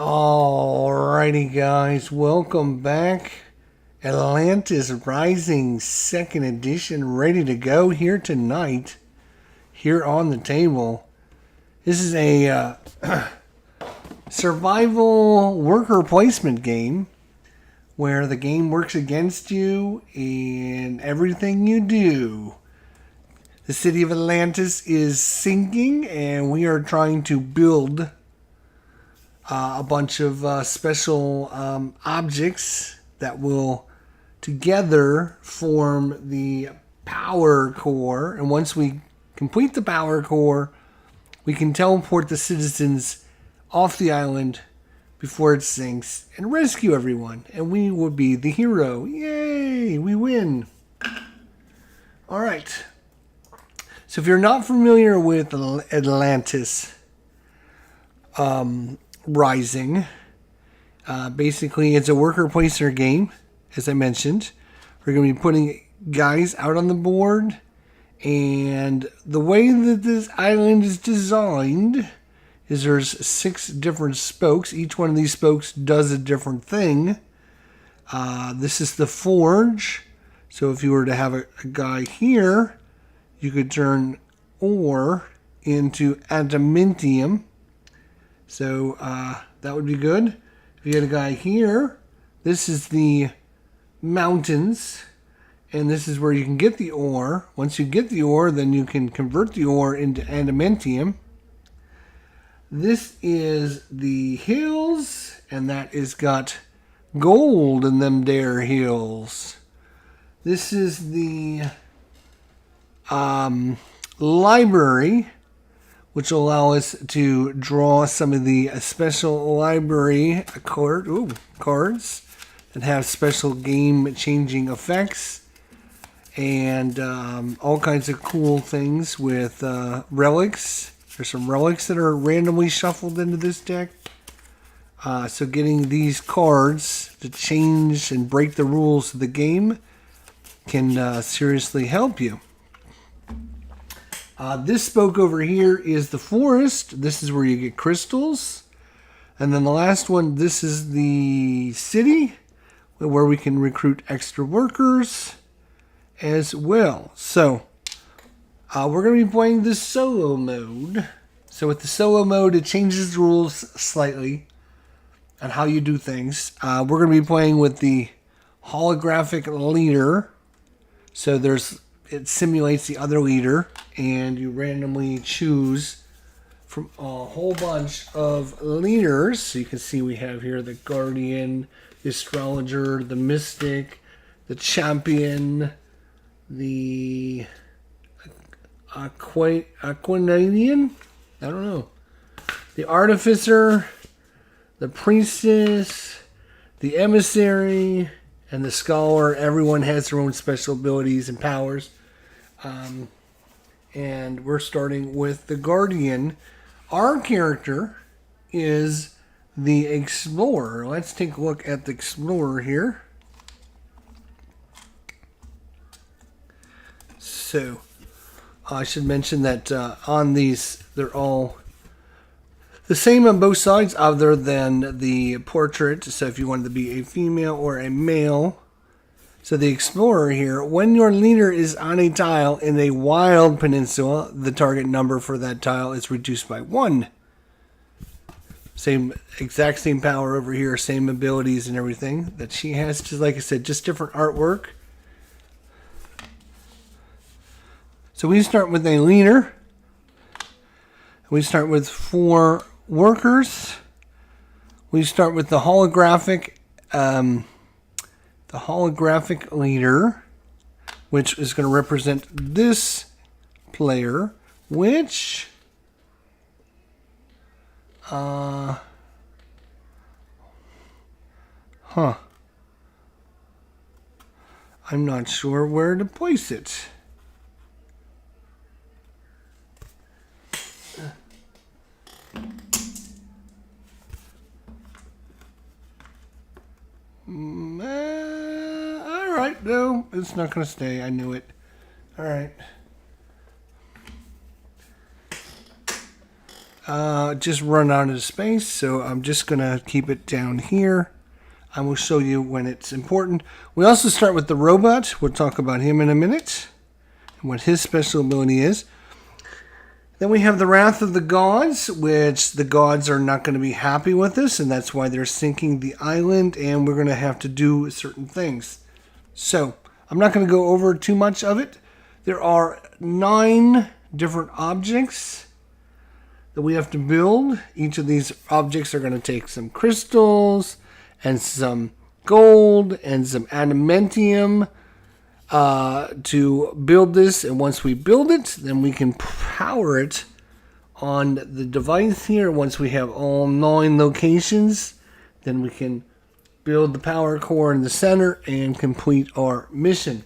Alrighty, guys, welcome back. Atlantis Rising 2nd edition, ready to go here tonight. Here on the table, this is a survival worker placement game where the game works against you in everything you do. The city of Atlantis is sinking, and we are trying to build a bunch of special objects that will together form the power core. And once we complete the power core, we can teleport the citizens off the island before it sinks and rescue everyone. And we will be the hero. Yay! We win. All right. So if you're not familiar with Atlantis Rising, basically it's a worker placer game, as I mentioned. We're going to be putting guys out on the board, and the way that this island is designed is there's 6 different spokes. Each one of these spokes does a different thing. This is the forge, so if you were to have a guy here, you could turn ore into adamantium. So that would be good. If you had a guy here, this is the mountains, and this is where you can get the ore. Once you get the ore, then you can convert the ore into adamantium. This is the hills, and that is got gold in them there hills. This is the library, which will allow us to draw some of the special library cards that have special game-changing effects and all kinds of cool things with relics. There's some relics that are randomly shuffled into this deck. So getting these cards to change and break the rules of the game can seriously help you. This spoke over here is the forest. This is where you get crystals. And then the last one, this is the city, where we can recruit extra workers as well. So, we're going to be playing the solo mode. So with the solo mode, it changes the rules slightly on how you do things. We're going to be playing with the holographic leader. So it simulates the other leader, and you randomly choose from a whole bunch of leaders. So you can see we have here the Guardian, the Astrologer, the Mystic, the Champion, the Aquananian, I don't know, the Artificer, the Priestess, the Emissary, and the Scholar. Everyone has their own special abilities and powers. And we're starting with the Guardian. Our character is the Explorer. Let's take a look at the Explorer here. So, I should mention that on these, they're all the same on both sides other than the portrait. So if you wanted to be a female or a male. So the Explorer here, when your leader is on a tile in a wild peninsula, the target number for that tile is reduced by 1. Exact same power over here, same abilities and everything that she has. Just like I said, just different artwork. So we start with a leader. We start with 4 workers. We start with the holographic leader, which is going to represent this player, which I'm not sure where to place it. Alright, no, it's not going to stay. I knew it. Alright. just run out of space, so I'm just going to keep it down here. I will show you when it's important. We also start with the robot. We'll talk about him in a minute and what his special ability is. Then we have the Wrath of the Gods, which the gods are not going to be happy with us, and that's why they're sinking the island, and we're going to have to do certain things. So, I'm not going to go over too much of it. There are 9 different objects that we have to build. Each of these objects are going to take some crystals and some gold and some adamantium to build this, and once we build it, then we can power it on the device here. Once we have all 9 locations, then we can build the power core in the center and complete our mission.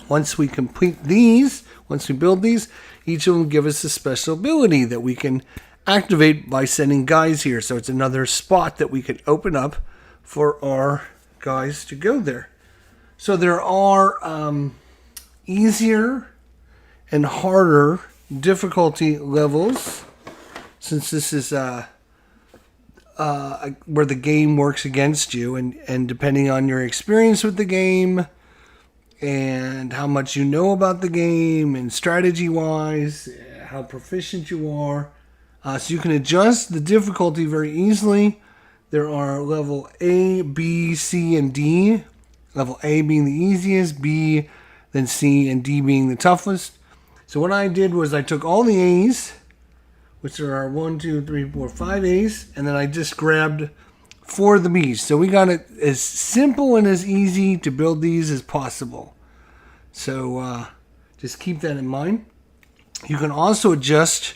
Once we complete these, once we build these, each of them give us a special ability that we can activate by sending guys here. So it's another spot that we could open up for our guys to go there. So there are easier and harder difficulty levels, since this is where the game works against you, and depending on your experience with the game and how much you know about the game and strategy-wise, how proficient you are. So you can adjust the difficulty very easily. There are level A, B, C, and D. Level A being the easiest, B, then C, and D being the toughest. So what I did was I took all the A's, which there are 1, 2, 3, 4, 5 A's, and then I just grabbed 4 of the B's. So we got it as simple and as easy to build these as possible. So just keep that in mind. You can also adjust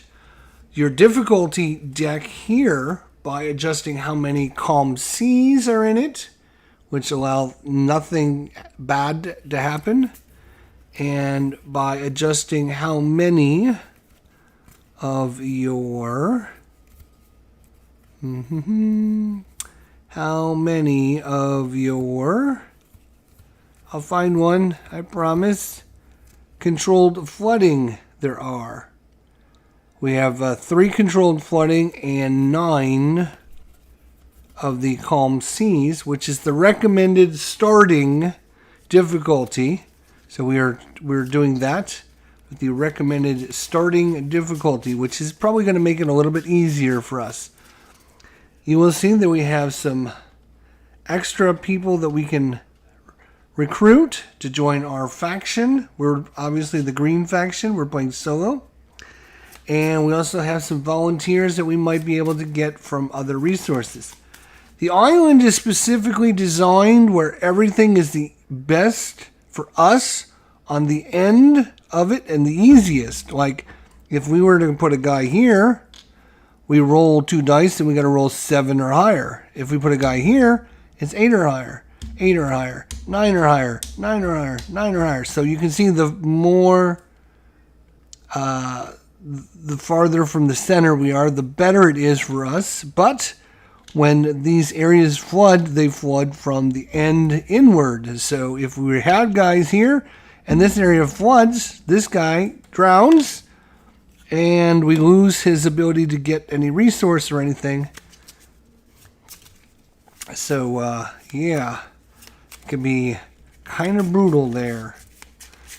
your difficulty deck here by adjusting how many calm seas are in it, which allow nothing bad to happen, and by adjusting how many of your I'll find one, I promise, controlled flooding there are. We have 3 controlled flooding and 9 of the calm seas, which is the recommended starting difficulty. So we're doing that with the recommended starting difficulty, which is probably going to make it a little bit easier for us. You will see that we have some extra people that we can recruit to join our faction. We're obviously the green faction. We're playing solo. And we also have some volunteers that we might be able to get from other resources. The island is specifically designed where everything is the best for us on the end of it and the easiest. Like if we were to put a guy here, we roll 2 dice and we got to roll 7 or higher. If we put a guy here, it's 8 or higher, 8 or higher, 9 or higher, 9 or higher, 9 or higher. So you can see the more, the farther from the center we are, the better it is for us. But when these areas flood, they flood from the end inward. So if we had guys here and this area floods, this guy drowns and we lose his ability to get any resource or anything. So, yeah, it can be kind of brutal there.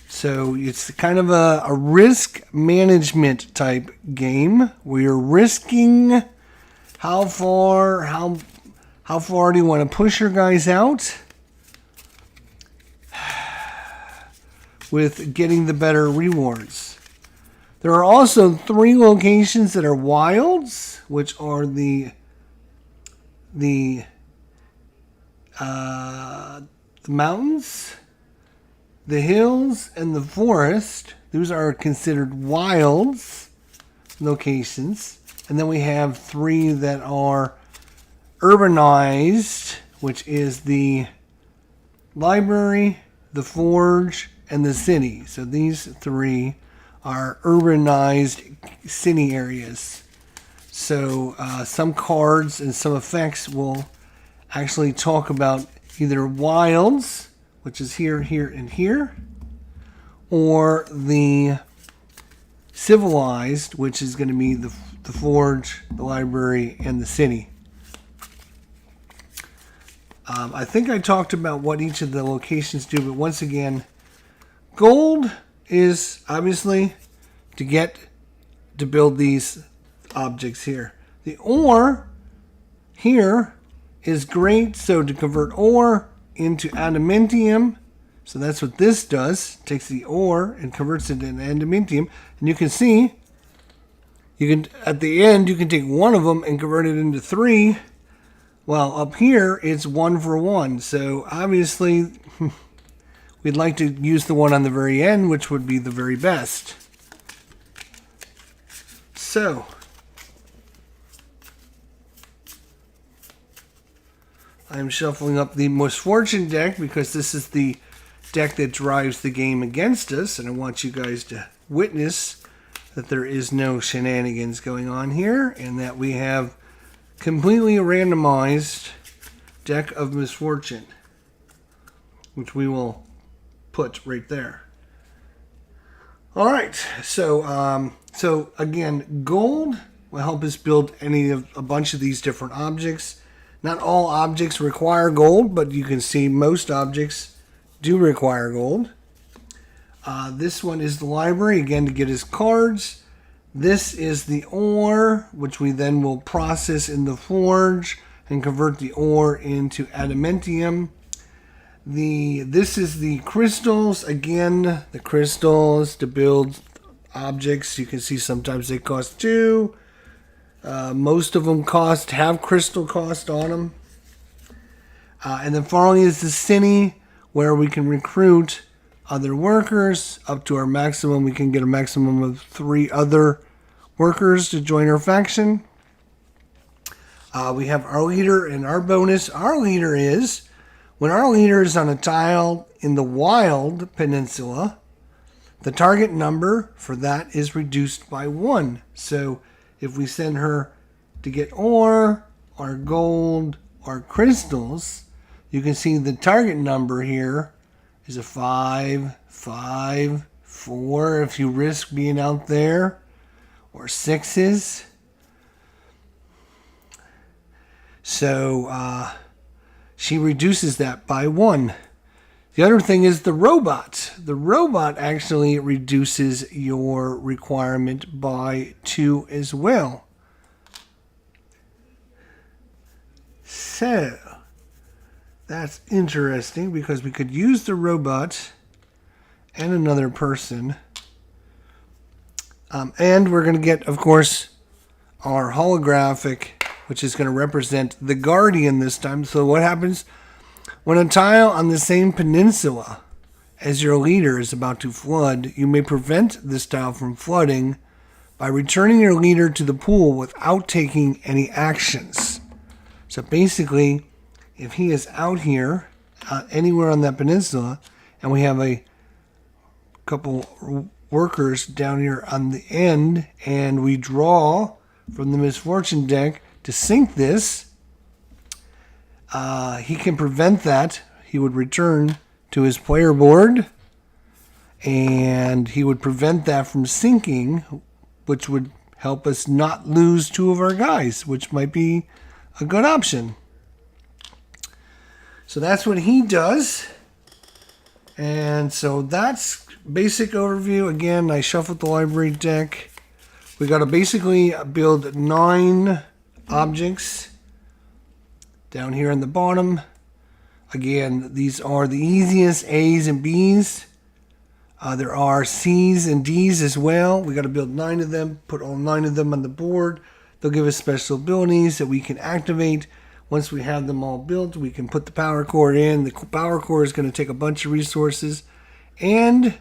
So it's kind of a risk management type game. We're risking how far do you want to push your guys out with getting the better rewards. There are also 3 locations that are wilds, which are the mountains, the hills, and the forest. Those are considered wilds locations. And then we have 3 that are urbanized, which is the library, the forge, and the city. So these 3 are urbanized city areas. So some cards and some effects will actually talk about either wilds, which is here, here, and here, or the civilized, which is going to be the the forge, the library, and the city. I think I talked about what each of the locations do, but once again, gold is obviously to build these objects here. The ore here is great, so to convert ore into adamantium. So that's what this does. It takes the ore and converts it into adamantium. And you can see, at the end, you can take one of them and convert it into 3. Well, up here, it's 1 for 1. So obviously, we'd like to use the one on the very end, which would be the very best. So, I'm shuffling up the Misfortune deck because this is the deck that drives the game against us, and I want you guys to witness that there is no shenanigans going on here, and that we have completely randomized deck of Misfortune, which we will put right there. All right, so again, gold will help us build a bunch of these different objects. Not all objects require gold, but you can see most objects do require gold. This one is the library, again, to get his cards. This is the ore, which we then will process in the forge and convert the ore into adamantium. This is the crystals. Again, the crystals to build objects. You can see sometimes they cost 2. Most of them have crystal cost on them. And then finally is the city, where we can recruit other workers up to our maximum. We can get a maximum of 3 other workers to join our faction. We have our leader and our bonus. Our leader is, when our leader is on a tile in the Wild Peninsula, the target number for that is reduced by 1. So if we send her to get ore, or gold, or crystals, you can see the target number here is a 5, 5, 4 if you risk being out there, or 6s. So she reduces that by 1. The other thing is the robot. The robot actually reduces your requirement by 2 as well. So that's interesting because we could use the robot and another person. And we're going to get, of course, our holographic, which is going to represent the Guardian this time. So what happens when a tile on the same peninsula as your leader is about to flood? You may prevent this tile from flooding by returning your leader to the pool without taking any actions. So basically, if he is out here, anywhere on that peninsula, and we have a couple workers down here on the end, and we draw from the Misfortune deck to sink this, he can prevent that. He would return to his player board, and he would prevent that from sinking, which would help us not lose 2 of our guys, which might be a good option. So that's what he does. And so that's basic overview. Again, I shuffled the library deck. We got to basically build 9 objects down here on the bottom. Again, these are the easiest A's and B's. There are C's and D's as well. We got to build 9 of them, put all 9 of them on the board. They'll give us special abilities that we can activate. Once we have them all built, we can put the power core in. The power core is going to take a bunch of resources. And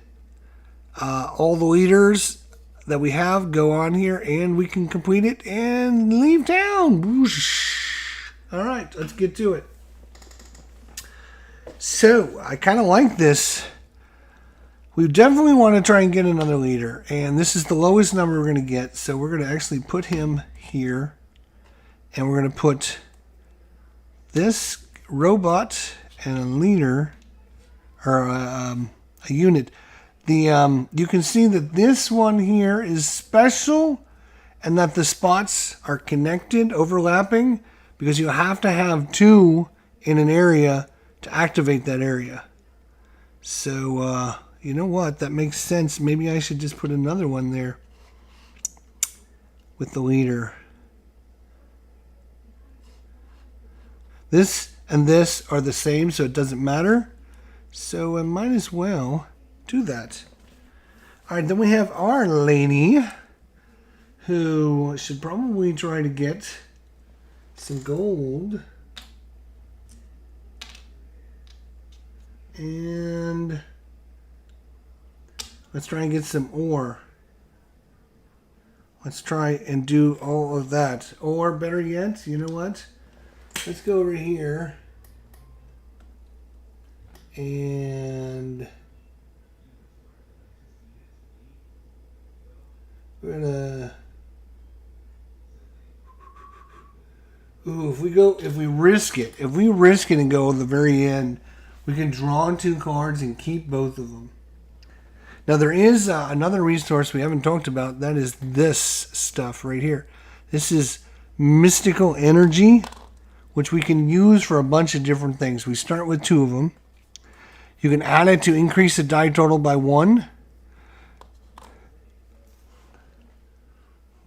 all the leaders that we have go on here, and we can complete it and leave town. Whoosh. All right, let's get to it. So, I kind of like this. We definitely want to try and get another leader. And this is the lowest number we're going to get. So, we're going to actually put him here. And we're going to put this robot and a leader, or a unit. You can see that this one here is special, and that the spots are connected, overlapping, because you have to have 2 in an area to activate that area. So, you know what? That makes sense. Maybe I should just put another one there with the leader. This and this are the same, so it doesn't matter. So I might as well do that. All right, then we have our lady, who should probably try to get some gold. And let's try and get some ore. Let's try and do all of that. Or better yet, you know what? Let's go over here. And we're gonna... Ooh, if we risk it and go at the very end, we can draw 2 cards and keep both of them. Now there is another resource we haven't talked about. That is this stuff right here. This is mystical energy, which we can use for a bunch of different things. We start with 2 of them. You can add it to increase the die total by 1.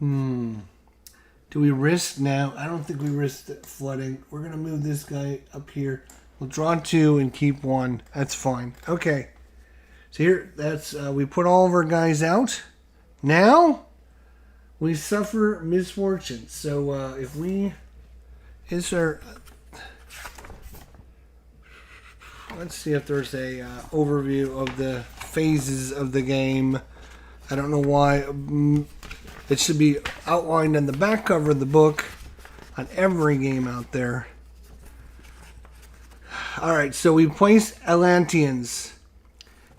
Do we risk now? I don't think we risk flooding. We're going to move this guy up here. We'll draw 2 and keep 1. That's fine. Okay. So here, that's we put all of our guys out. Now, we suffer misfortune. So if we... Let's see if there's a overview of the phases of the game. I don't know why. It should be outlined on the back cover of the book on every game out there. Alright, so we place Atlanteans.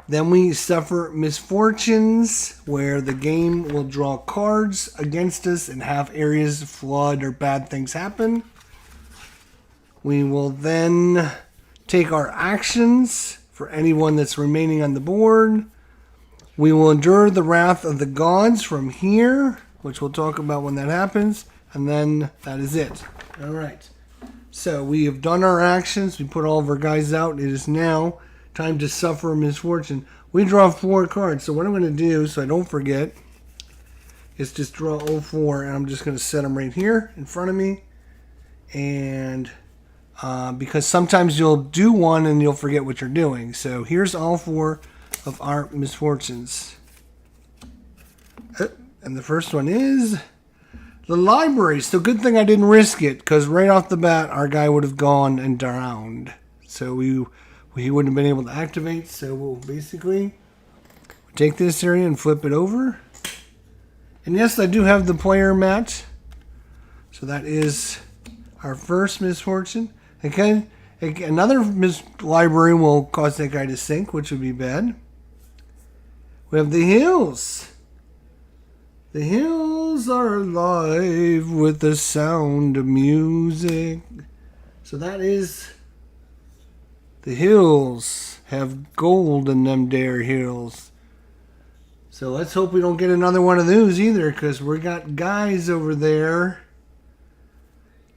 Then we suffer misfortunes, where the game will draw cards against us and have areas flood or bad things happen. We will then take our actions for anyone that's remaining on the board. We will endure the wrath of the gods from here, which we'll talk about when that happens. And then that is it. All right. So we have done our actions. We put all of our guys out. It is now time to suffer misfortune. We draw 4 cards. So what I'm going to do, so I don't forget, is just draw all 4. And I'm just going to set them right here in front of me. And because sometimes you'll do one and you'll forget what you're doing. So here's all 4 of our misfortunes. And the first one is the library. So good thing I didn't risk it, because right off the bat our guy would have gone and drowned. So he wouldn't have been able to activate. So we'll basically take this area and flip it over. And yes, I do have the player mat. So that is our first misfortune. Okay, another library will cause that guy to sink, which would be bad. We have the hills. The hills are alive with the sound of music. So that is... The hills have gold in them there hills. So let's hope we don't get another one of those either, because we got guys over there.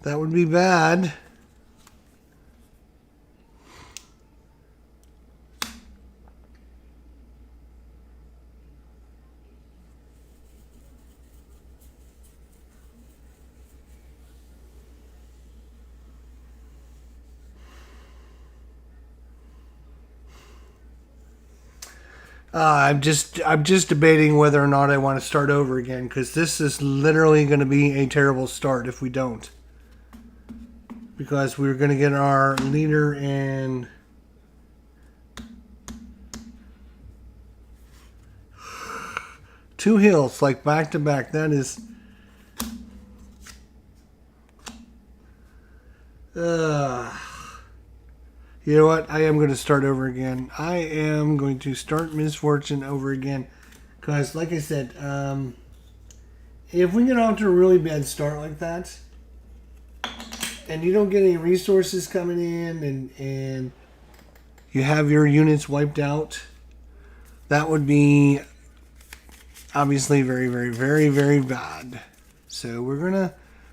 That would be bad. I'm just debating whether or not I want to start over again, because this is literally going to be a terrible start if we don't. Because we're going to get our leader in... Two hills, like back to back. That is... You know what? I am going to start over again. I am going to start misfortune over again. Because, like I said, if we get off to a really bad start like that, and you don't get any resources coming in, and you have your units wiped out, that would be obviously very, very, very, very bad. So we're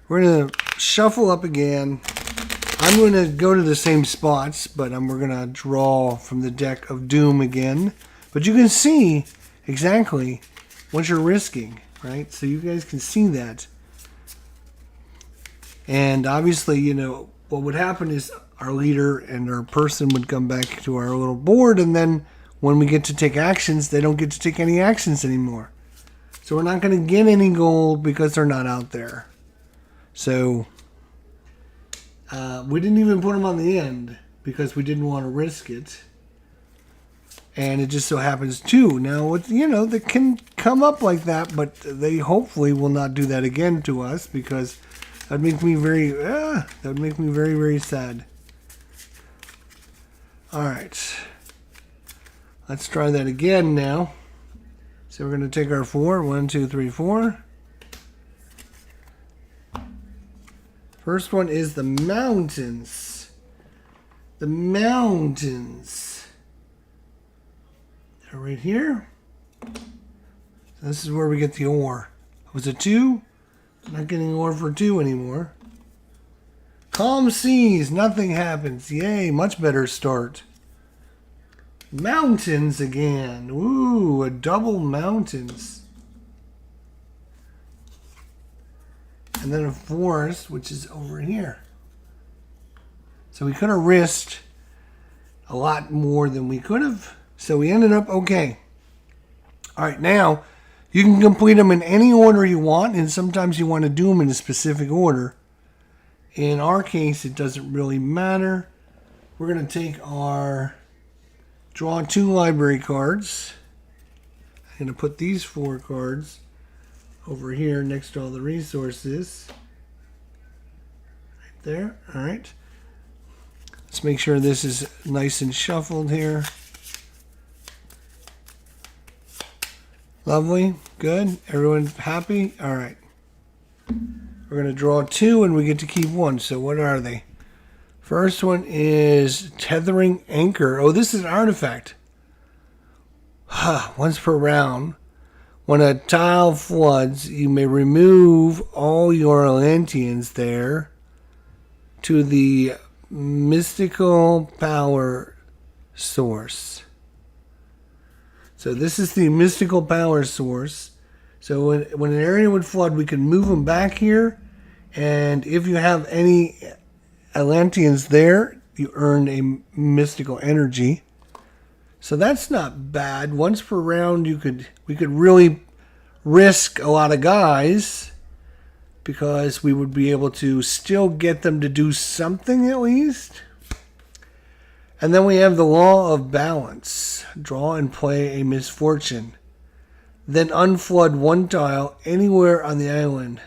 gonna shuffle up again. I'm gonna go to the same spots, but we're gonna draw from the deck of Doom again. But you can see exactly what you're risking, right? So you guys can see that. And obviously, you know, what would happen is our leader and our person would come back to our little board, and then when we get to take actions, they don't get to take any actions anymore. So we're not going to get any gold because they're not out there. So we didn't even put them on the end because we didn't want to risk it. And it just so happens too. Now, you know, they can come up like that, but they hopefully will not do that again to us because that would make me very, very sad. All right. Let's try that again now. So we're going to take our 4. 1, 2, 3, 4. First one is the mountains. The mountains. They're right here. So this is where we get the ore. Was it 2? Not getting ore for 2 anymore. Calm seas. Nothing happens. Yay, much better start. Mountains again. Ooh, a double mountains. And then a forest, which is over here. So we could have risked a lot more than we could have. So we ended up okay. All right, now you can complete them in any order you want, and sometimes you want to do them in a specific order. In our case, it doesn't really matter. We're going to take our draw 2 library cards. I'm going to put these 4 cards over here next to all the resources. Right there. All right. Let's make sure this is nice and shuffled here. Lovely. Good. Everyone happy? All right. We're going to draw 2 and we get to keep 1. So what are they? First one is Tethering Anchor. Oh, this is an artifact. Once per round, when a tile floods, you may remove all your Atlanteans there to the mystical power source. So this is the mystical power source. So when an area would flood, we can move them back here. And if you have any Atlanteans there, you earn a mystical energy. So that's not bad. Once per round, we could really risk a lot of guys because we would be able to still get them to do something at least. And then we have the law of balance. Draw and play a misfortune. Then unflood 1 tile anywhere on the island.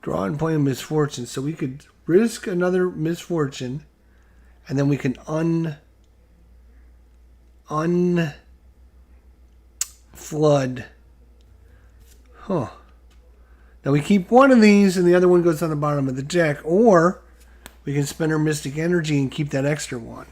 Draw and play a misfortune. So we could risk another misfortune, and then we can unflood. Huh. Now we keep one of these, and the other one goes on the bottom of the deck, or we can spend our mystic energy and keep that extra one.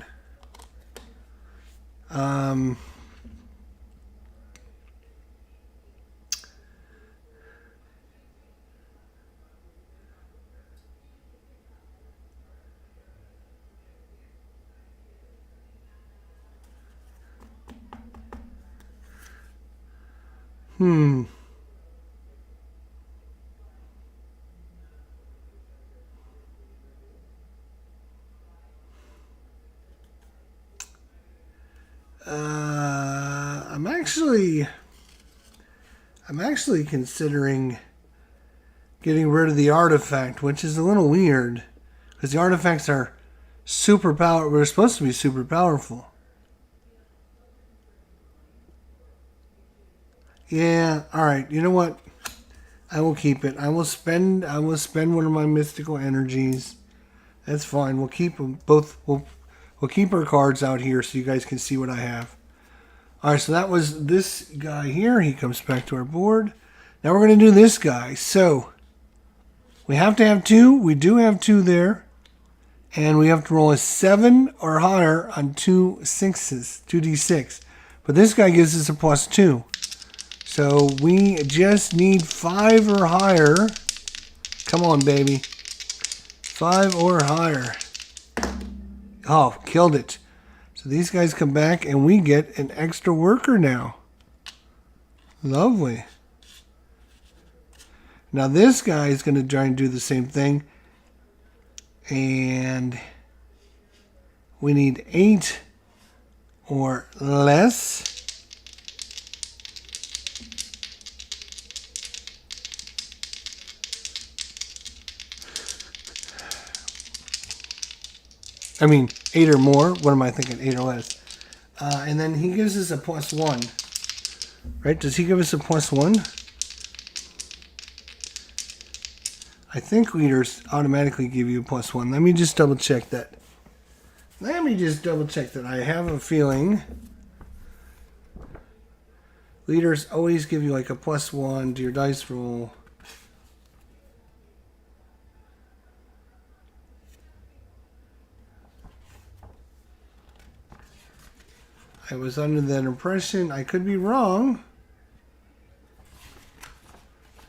I'm actually considering getting rid of the artifact, which is a little weird because the artifacts are super powerful. We're supposed to be super powerful. Yeah, all right. You know what? I will keep it. I will spend one of my mystical energies. That's fine. We'll keep them both. We'll keep our cards out here so you guys can see what I have. All right, so that was this guy here. He comes back to our board. Now we're going to do this guy. So we have to have 2. We do have 2 there. And we have to roll a 7 or higher on 2 6s, 2d6. But this guy gives us a +2. So we just need 5 or higher. Come on, baby. 5 or higher. Oh, killed it. So these guys come back and we get an extra worker now. Lovely. Now this guy is going to try and do the same thing. And we need 8 or less. I mean, 8 or more. What am I thinking? 8 or less. And then he gives us a +1. Right? Does he give us a +1? I think leaders automatically give you a +1. Let me just double check that. I have a feeling leaders always give you like a +1 to your dice roll. I was under that impression. I could be wrong.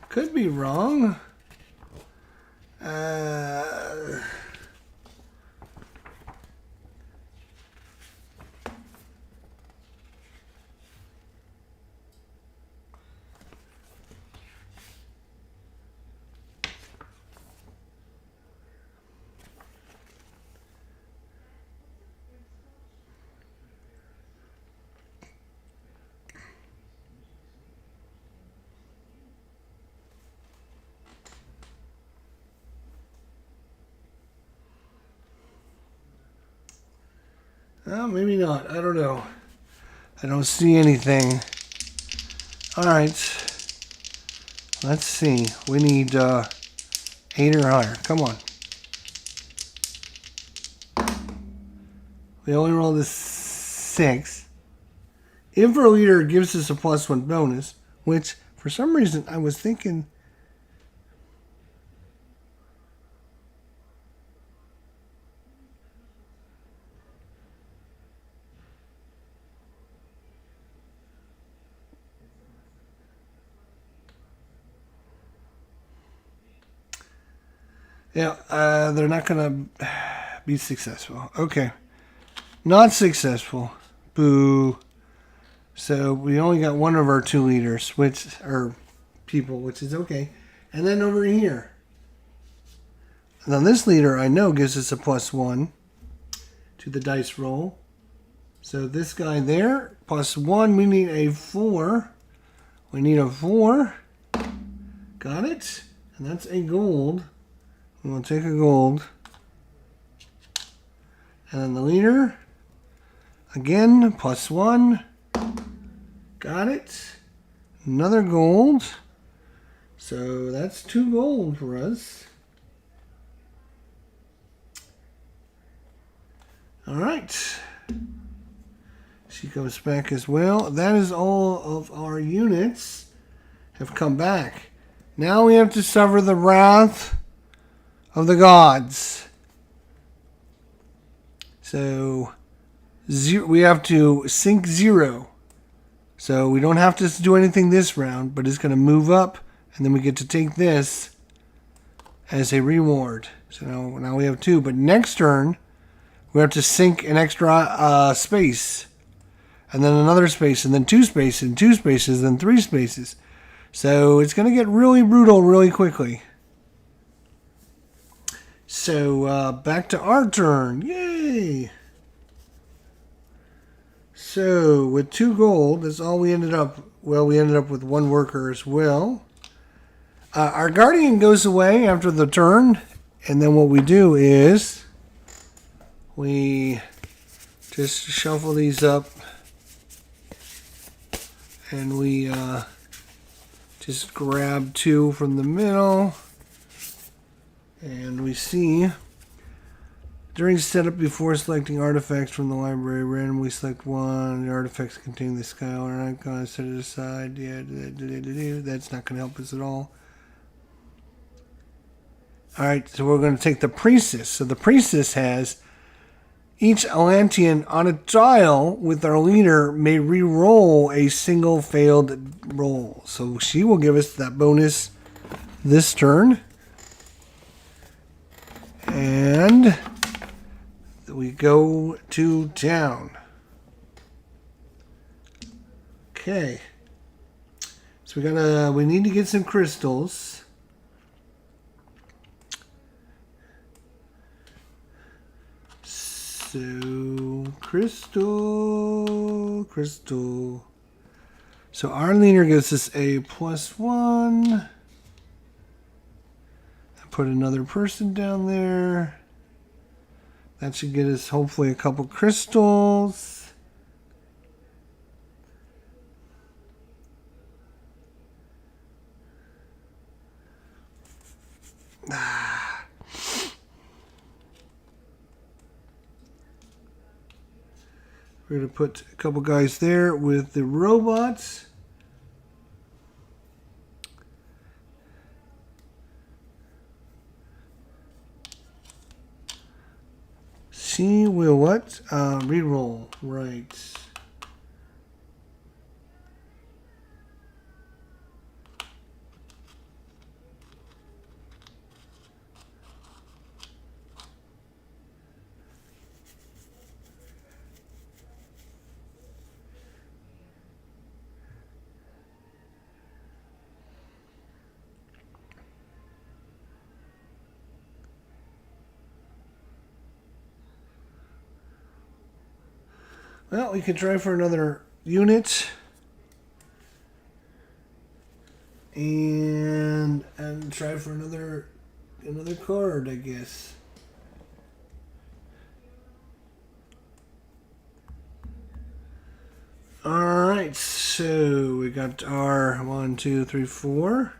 Could be wrong. Well, maybe not. I don't know. I don't see anything. All right. Let's see. We need 8 or higher. Come on. We only rolled a 6. If our leader gives us a +1 bonus, which for some reason I was thinking... Yeah, they're not going to be successful. Okay. Not successful. Boo. So we only got one of our 2 leaders, which are people, which is okay. And then over here. Now this leader I know gives us a +1 to the dice roll. So this guy there, +1, we need a 4. We need a 4. Got it. And that's a gold. We'll take a gold. And then the leader. Again, +1. Got it. Another gold. So that's 2 gold for us. All right. She comes back as well. That is all of our units have come back. Now we have to suffer the wrath of the gods. So we have to sink 0. So we don't have to do anything this round, but it's going to move up, and then we get to take this as a reward. So now we have 2. But next turn, we have to sink an extra space, and then another space, and then 2 spaces, and 2 spaces, and 3 spaces. So it's going to get really brutal really quickly. So back to our turn. Yay! So with 2 gold, that's all we ended up. Well, we ended up with 1 worker as well. Our guardian goes away after the turn, and then what we do is we just shuffle these up, and we just grab 2 from the middle. And we see, during setup before selecting artifacts from the library, randomly select one. The artifacts containing the sky. We're not going to set it aside. Yeah, that's not going to help us at all. Alright, so we're going to take the priestess. So the priestess has Each Atlantean on a tile with our leader may re-roll a single failed roll. So she will give us that bonus this turn. And we go to town. Okay. So we need to get some crystals. So crystal. So our leader gives us a +1. Put another person down there. That should get us hopefully a couple crystals. We're going to put a couple guys there with the robots. She will what? Reroll. Right. Well, we could try for another unit. And try for another card, I guess. Alright, so we got our 1, 2, 3, 4.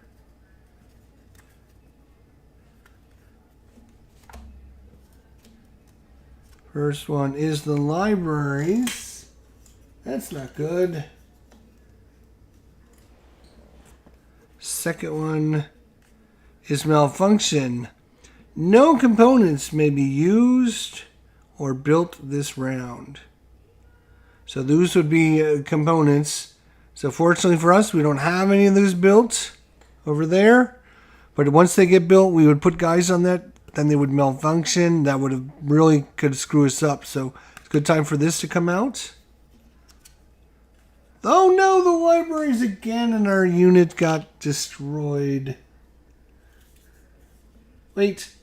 First one is the libraries. That's not good. Second one is malfunction. No components may be used or built this round. So those would be components. So fortunately for us, we don't have any of those built over there. But once they get built, we would put guys on that. Then they would malfunction. That would have really could screw us up. So it's a good time for this to come out. Oh no, the libraries again, and our unit got destroyed. Wait.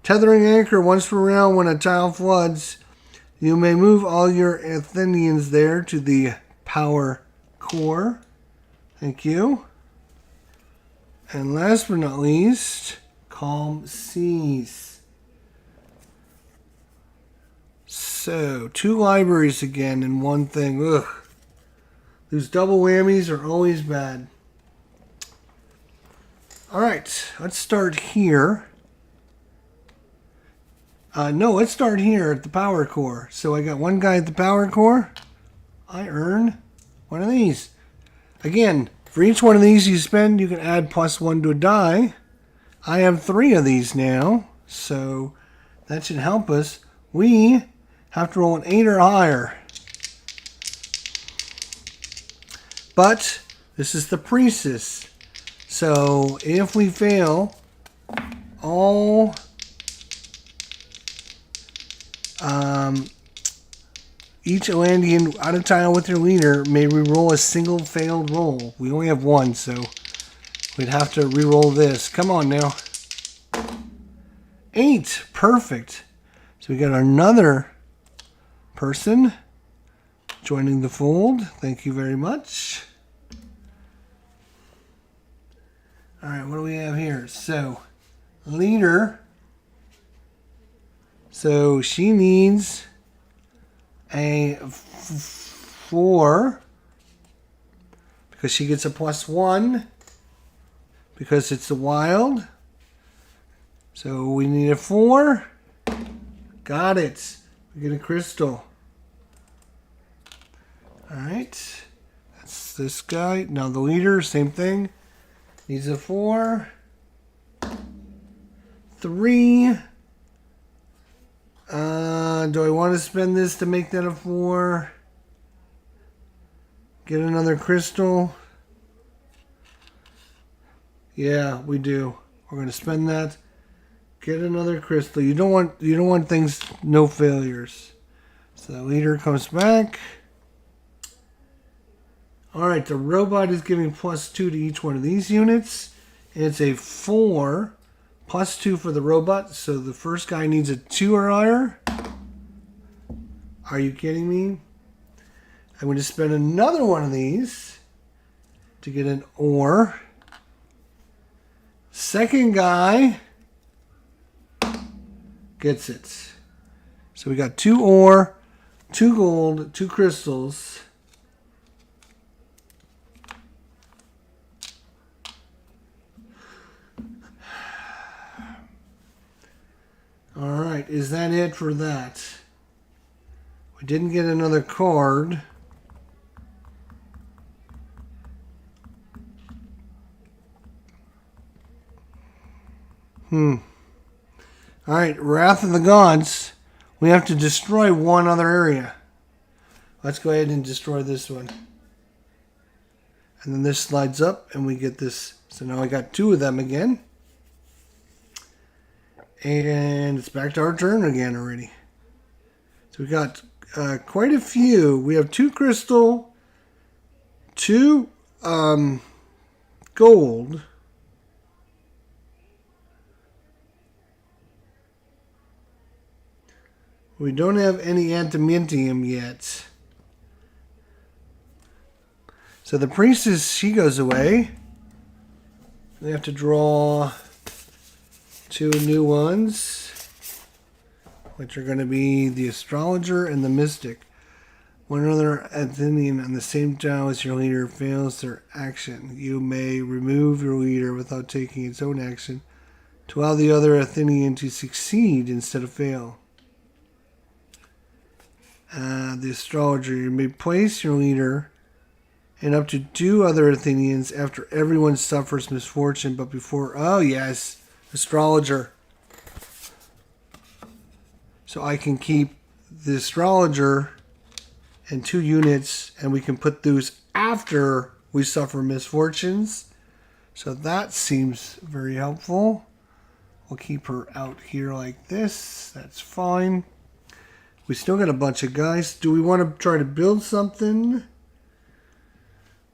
Tethering anchor once per round when a tile floods. You may move all your Athenians there to the power core. Thank you. And last but not least, calm seas. So, 2 libraries again in one thing. Ugh. Those double whammies are always bad. Alright, let's start here. No, let's start here at the power core. So I got one guy at the power core. I earn one of these. Again, for each one of these you spend, you can add +1 to a die. I have 3 of these now, so that should help us. We have to roll an 8 or higher. But this is the priestess. So if we fail, all each Atlantean out of tile with your leader may re-roll a single failed roll. We only have 1, so we'd have to re-roll this. Come on now. 8. Perfect. So we got another person joining the fold. Thank you very much. Alright, what do we have here? So, leader. So she needs a 4 because she gets a +1 because it's the wild. So we need a 4. Got it. We get a crystal. Alright. That's this guy. Now the leader, same thing. Needs a 4. 3. Do I want to spend this to make that a 4? Get another crystal. Yeah, we do. We're going to spend that. Get another crystal. You don't want things, no failures. So the leader comes back. Alright, the robot is giving +2 to each one of these units. It's a 4 +2 for the robot. So the first guy needs a 2 or higher. Are you kidding me? I'm going to spend another one of these to get an ore. Second guy gets it. So we got 2 ore, 2 gold, 2 crystals. Alright, is that it for that? We didn't get another card. Alright, Wrath of the Gods. We have to destroy one other area. Let's go ahead and destroy this one. And then this slides up and we get this. So now I got 2 of them again. And it's back to our turn again already. So we got quite a few. We have 2 crystal, 2 gold. We don't have any adamantium yet. So the priestess, she goes away. We have to draw 2 new ones, which are going to be the astrologer and the mystic. When another Athenian on the same tile as your leader fails their action, you may remove your leader without taking its own action to allow the other Athenian to succeed instead of fail. The astrologer, you may place your leader and up to 2 other Athenians after everyone suffers misfortune, but before... Oh, yes. Astrologer. So I can keep the astrologer and 2 units, and we can put those after we suffer misfortunes. So that seems very helpful. We'll keep her out here like this. That's fine. We still got a bunch of guys. Do we want to try to build something?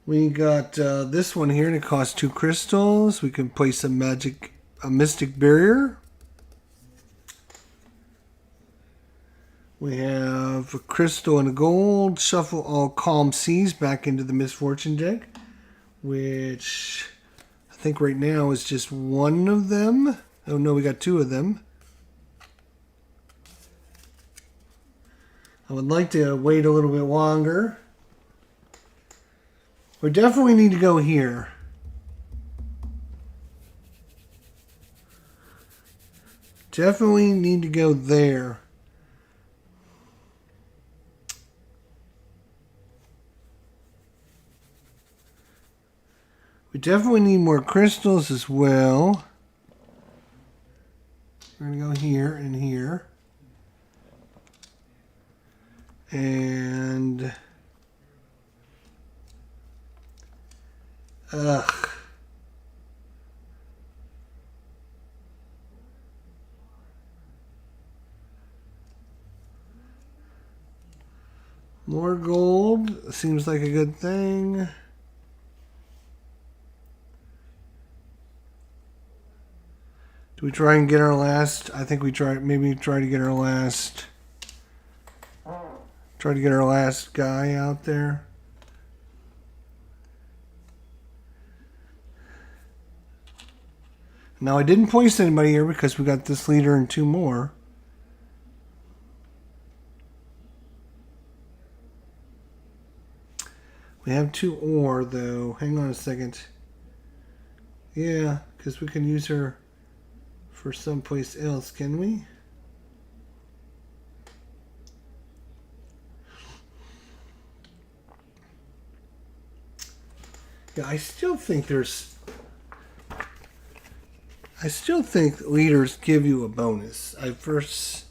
We got this one here, and it costs 2 crystals. We can place a mystic barrier. We have a crystal and a gold. Shuffle all calm seas back into the misfortune deck, which I think right now is just one of them. Oh no, we got 2 of them. I would like to wait a little bit longer. We definitely need to go here. Definitely need to go there. We definitely need more crystals as well. We're going to go here and here. And... More gold seems like a good thing. Do we try and get our last? I think we maybe try to get our last. Try to get our last guy out there. Now I didn't place anybody here because we got this leader and 2 more. We have 2 ore though. Hang on a second. Yeah, because we can use her for someplace else, can we? Yeah, I still think leaders give you a bonus. I first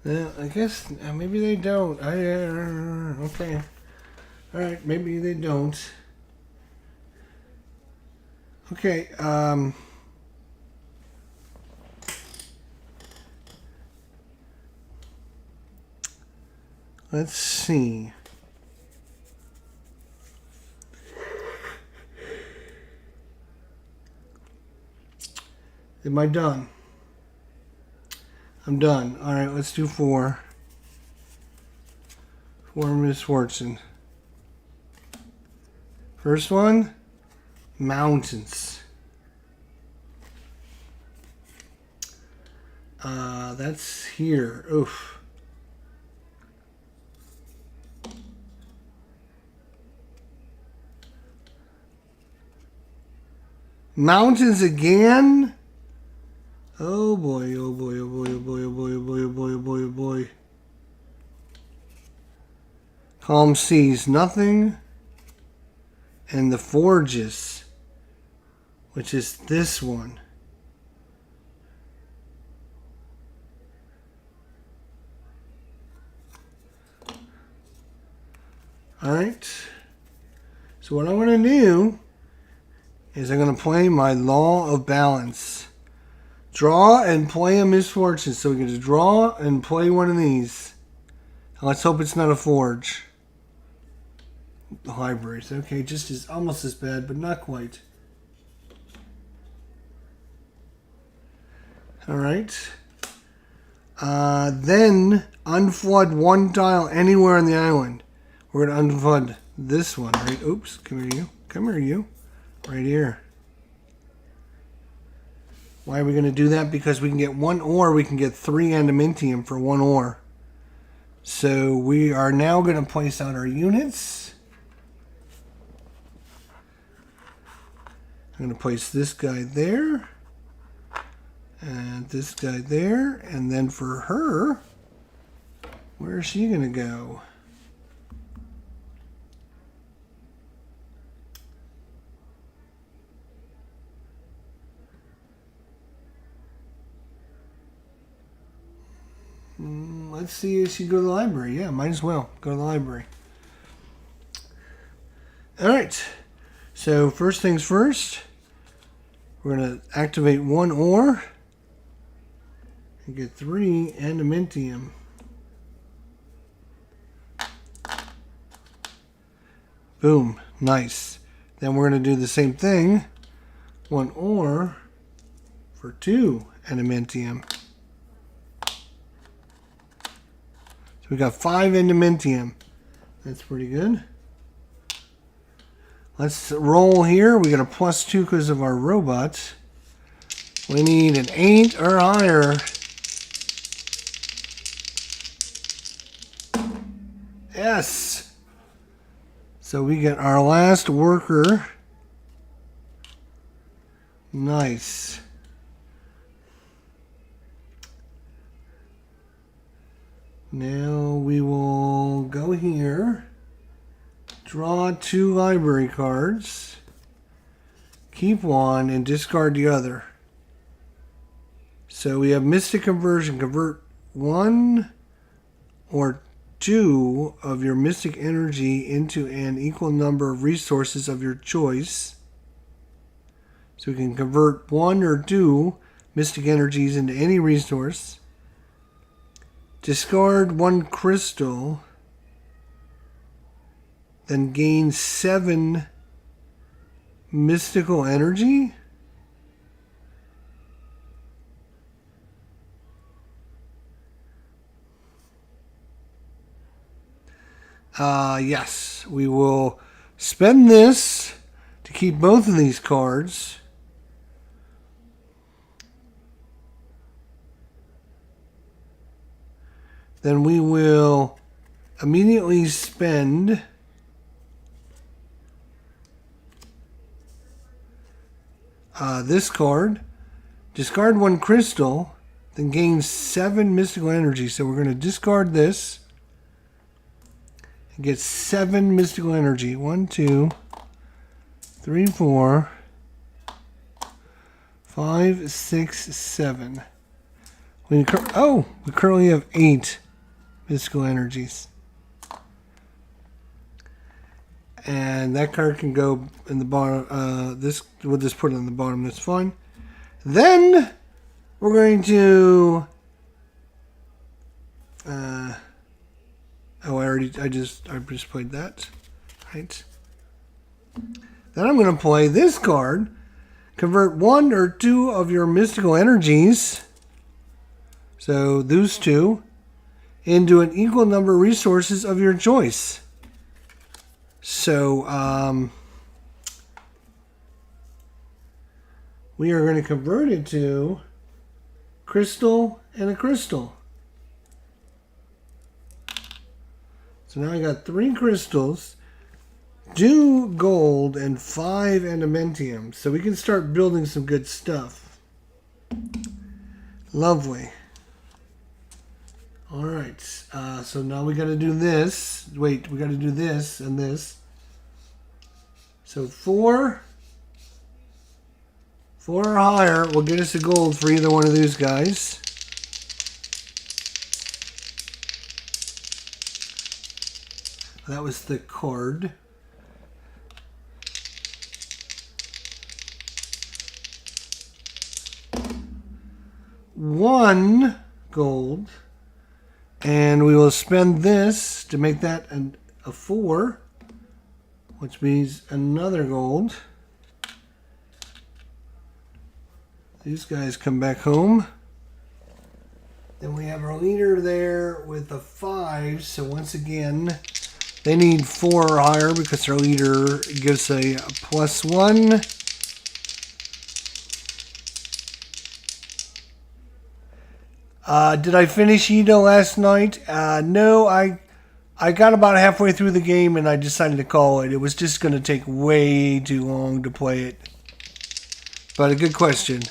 I guess maybe they don't. Okay. All right, maybe they don't. Okay. Let's see. Am I done? I'm done. All right, let's do 4. 4 misfortune. First one, mountains. That's here. Oof. Mountains again? Oh boy, oh boy, oh boy, oh boy, oh boy, oh boy, oh boy, oh boy, oh boy. Calm seas, nothing. And the forges, which is this one. Alright. So what I'm going to do is I'm going to play my Law of Balance. Draw and play a misfortune. So we get to draw and play one of these. And let's hope it's not a forge. The libraries. Okay, just as almost as bad, but not quite. Alright. Then unflood one tile anywhere on the island. We're going to unflood this one, right? Oops, come here you. Come here you. Right here. Why are we going to do that? Because we can get 1 ore, we can get 3 adamantium for 1 ore. So we are now going to place out our units. I'm going to place this guy there. And this guy there. And then for her, where is she going to go? Let's see if she go to the library. Yeah, might as well go to the library. All right. So first things first, we're going to activate 1 ore and get 3 adamantium. Boom. Nice. Then we're going to do the same thing. 1 ore for 2 adamantium. So we got 5 adamantium. That's pretty good. Let's roll here. We got a +2 because of our robots. We need an 8 or higher. Yes. So we get our last worker. Nice. Now we will go here, draw 2 library cards, keep 1, and discard the other. So we have Mystic Conversion. Convert 1 or 2 of your Mystic Energy into an equal number of resources of your choice. So we can convert 1 or 2 Mystic Energies into any resource. Discard 1 crystal, then gain 7 mystical energy. Yes, we will spend this to keep both of these cards. Then we will immediately spend this card, discard 1 crystal, then gain 7 mystical energy. So we're going to discard this and get 7 mystical energy. 1, 2, 3, 4, 5, 6, 7. We currently have 8 mystical energies. And that card can go in the bottom. We'll just put it in the bottom. That's fine. Then we're going to. I just played that, right? Then I'm going to play this card. Convert 1 or 2 of your mystical energies. So those 2 into an equal number of resources of your choice. So we are going to convert it to crystal and a crystal. So now I got 3 crystals, 2 gold, and 5 adamantium. So we can start building some good stuff. Lovely. All right. So now we got to do this. Wait, we got to do this and this. So 4 or higher will get us a gold for either one of these guys. That was the card. One gold. And we will spend this to make that a 4, which means another gold. These guys come back home. Then we have our leader there with a 5. So once again, they need 4 or higher because their leader gives a +1. Did I finish Edo last night? No, I got about halfway through the game and I decided to call it. It was just going to take way too long to play it. But a good question.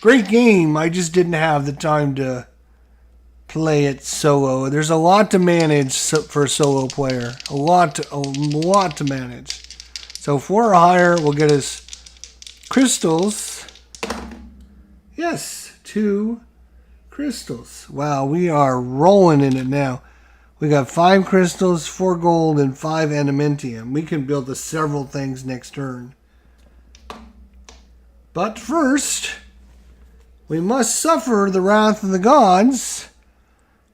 Great game. I just didn't have the time to play it solo. There's a lot to manage for a solo player. A lot to manage. So 4 or higher will get us crystals. Yes, 2 crystals. Wow, we are rolling in it now. We got 5 crystals, 4 gold, and 5 adamantium. We can build several things next turn. But first, we must suffer the wrath of the gods.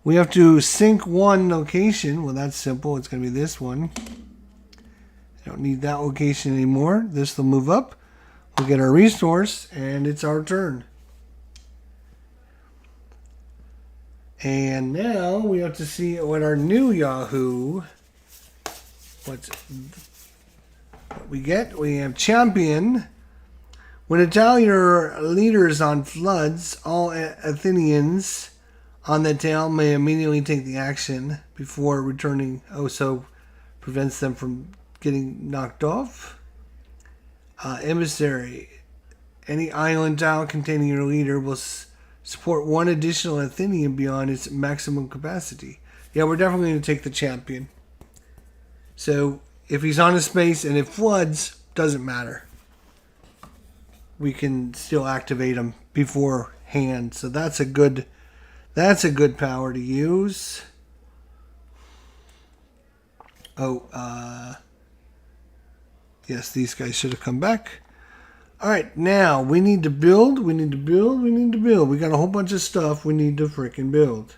We have to sink 1 location. Well, that's simple. It's going to be this one. I don't need that location anymore. This will move up. We'll get our resource, and it's our turn. And now we have to see what our new Yahoo. What we get? We have champion. When Italian leaders on floods, all Athenians on the tail may immediately take the action before returning. So prevents them from getting knocked off. Emissary. Any island tile containing your leader will support 1 additional Athenian beyond its maximum capacity. Yeah, we're definitely going to take the champion. So if he's on a space and it floods, doesn't matter. We can still activate him beforehand. So that's a good power to use. Yes, these guys should have come back. All right, now we need to build. We got a whole bunch of stuff we need to freaking build.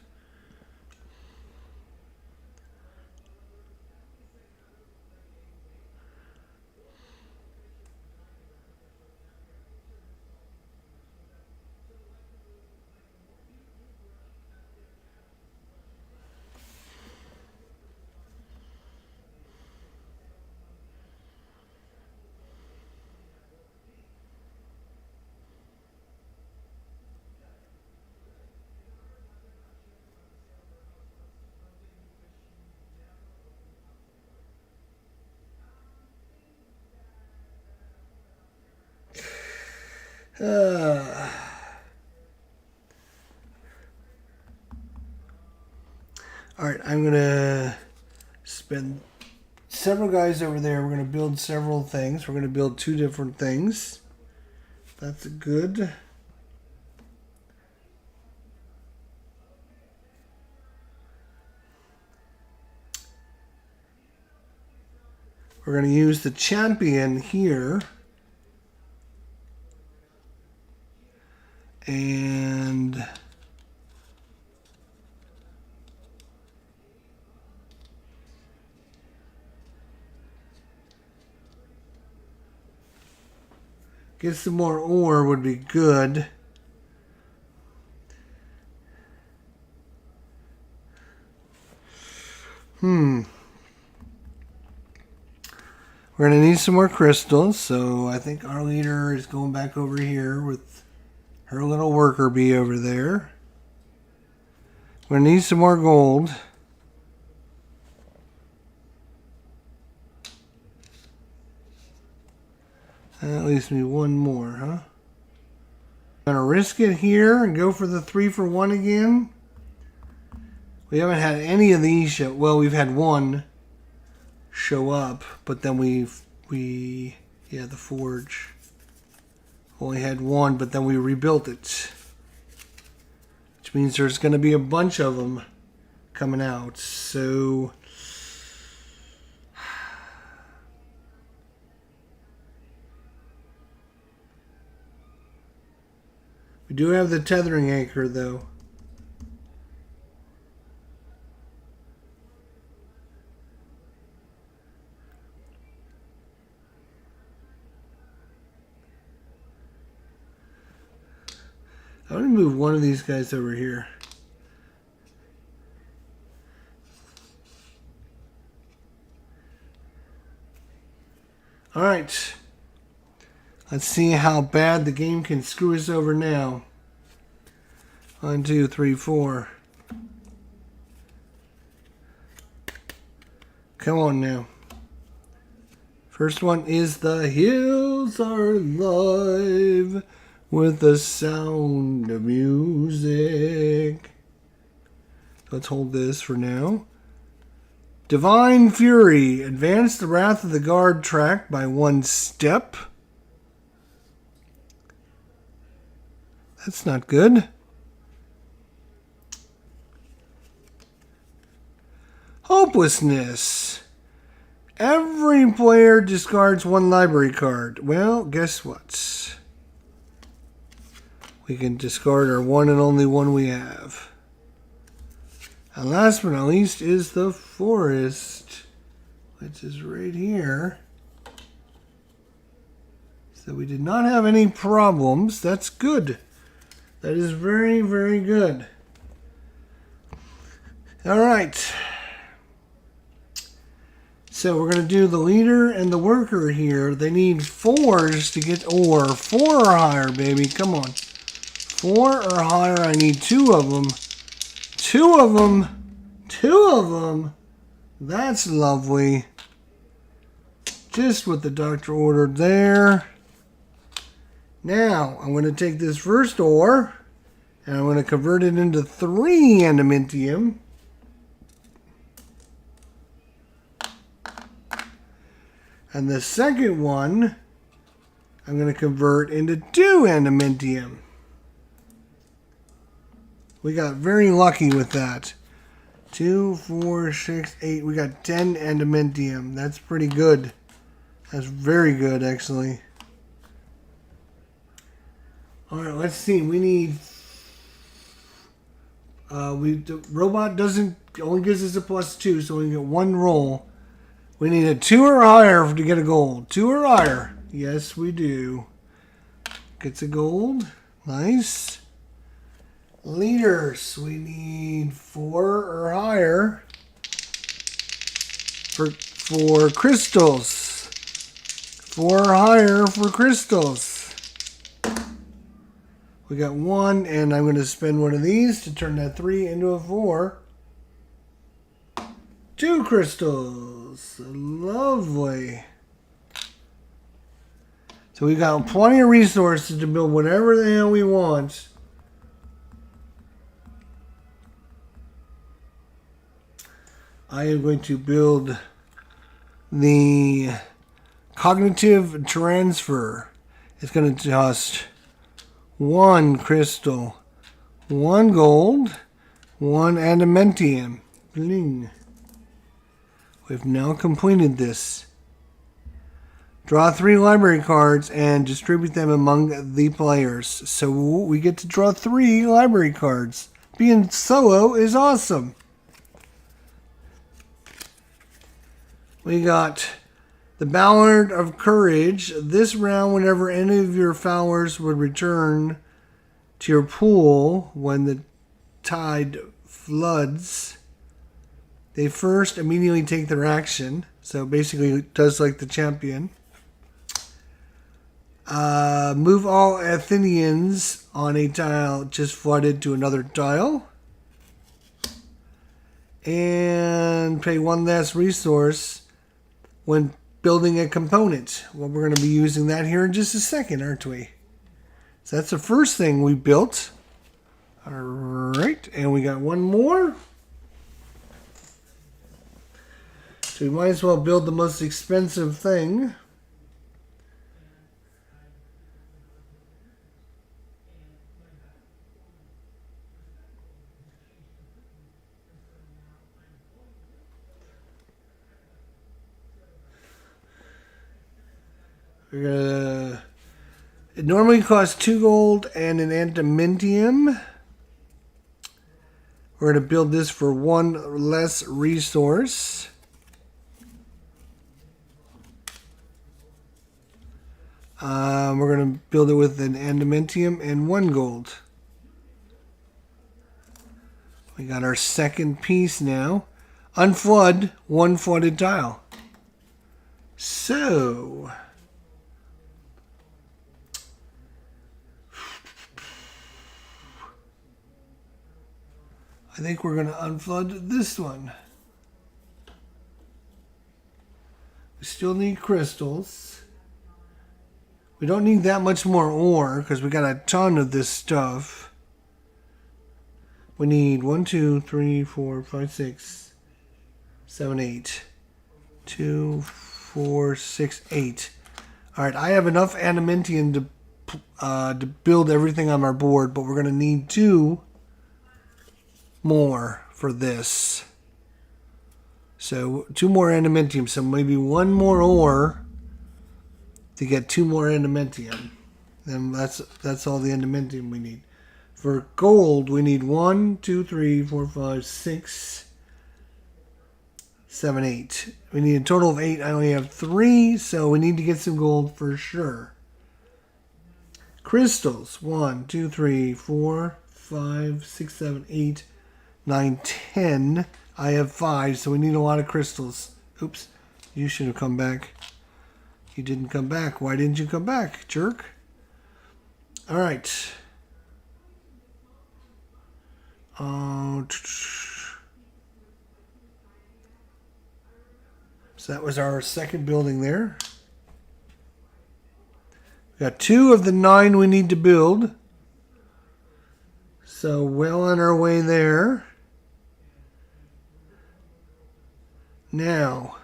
All right, I'm going to spend several guys over there. We're going to build several things. We're going to build 2 different things. That's good. We're going to use the champion here. And get some more ore would be good. We're going to need some more crystals, so I think our leader is going back over here with her little worker bee over there. We're going to need some more gold. That leaves me one more, huh? I'm going to risk it here and go for the 3-for-1 again. We haven't had any of these show. Well, we've had one show up, but then the forge only had one, but then we rebuilt it, which means there's going to be a bunch of them coming out. So we do have the tethering anchor though. I'm going to move one of these guys over here. All right. Let's see how bad the game can screw us over now. 1, 2, 3, 4. Come on now. First one is the hills are alive with the sound of music. Let's hold this for now. Divine Fury. Advance the Wrath of the Guard track by 1 step. That's not good. Hopelessness. Every player discards 1 library card. Well, guess what? We can discard our one and only one we have. And last but not least is the forest, which is right here. So we did not have any problems. That's good. That is very, very good. All right. So we're going to do the leader and the worker here. They need 4s to get ore. 4 or higher, baby. Come on. 4 or higher. I need 2 of them. 2 of them. 2 of them. That's lovely. Just what the doctor ordered there. Now, I'm going to take this first ore, and I'm going to convert it into 3 adamantium. And the second one, I'm going to convert into 2 adamantium. We got very lucky with that. 2, 4, 6, 8. We got 10 adamantium. That's pretty good. That's very good, actually. All right, let's see. We need. The robot only gives us a +2, so we get 1 roll. We need a 2 or higher to get a gold. 2 or higher. Yes, we do. Gets a gold. Nice. Leaders. We need 4 or higher for crystals. 4 or higher for crystals. We got 1, and I'm going to spend one of these to turn that 3 into a 4. 2 crystals. Lovely. So we got plenty of resources to build whatever the hell we want. I am going to build the cognitive transfer. It's going to cost 1 crystal, 1 gold, 1 adamantium. Bling. We've now completed this. Draw 3 library cards and distribute them among the players. So we get to draw 3 library cards. Being solo is awesome. We got the Ballad of Courage. This round, whenever any of your followers would return to your pool when the tide floods, they first immediately take their action. So basically it does like the champion. Move all Athenians on a tile just flooded to another tile. And pay one last resource when building a component. Well, we're going to be using that here in just a second, aren't we? So that's the first thing we built. All right, and we got one more. So we might as well build the most expensive thing. It normally costs 2 gold and an adamantium. We're going to build this for 1 less resource. We're going to build it with an adamantium and 1 gold. We got our second piece now. Unflood 1 flooded tile. So I think we're going to unflood this one. We still need crystals. We don't need that much more ore because we got a ton of this stuff. We need 1, 2, 3, 4, 5, 6, 7, 8. 2, 4, 6, 8. All right, I have enough adamantium to build everything on our board, but we're going to need 2 more for this. So 2 more adamantium. So maybe 1 more ore to get 2 more adamantium. Then that's all the adamantium we need. For gold, we need 1, 2, 3, 4, 5, 6, 7, 8. We need a total of 8. I only have 3, so we need to get some gold for sure. Crystals. 1, 2, 3, 4, 5, 6, 7, 8, 9, 10. I have 5, so we need a lot of crystals. Oops. You should have come back. You didn't come back. Why didn't you come back, jerk? All right. So that was our second building there. We got 2 of the 9 we need to build. So well on our way there. Now,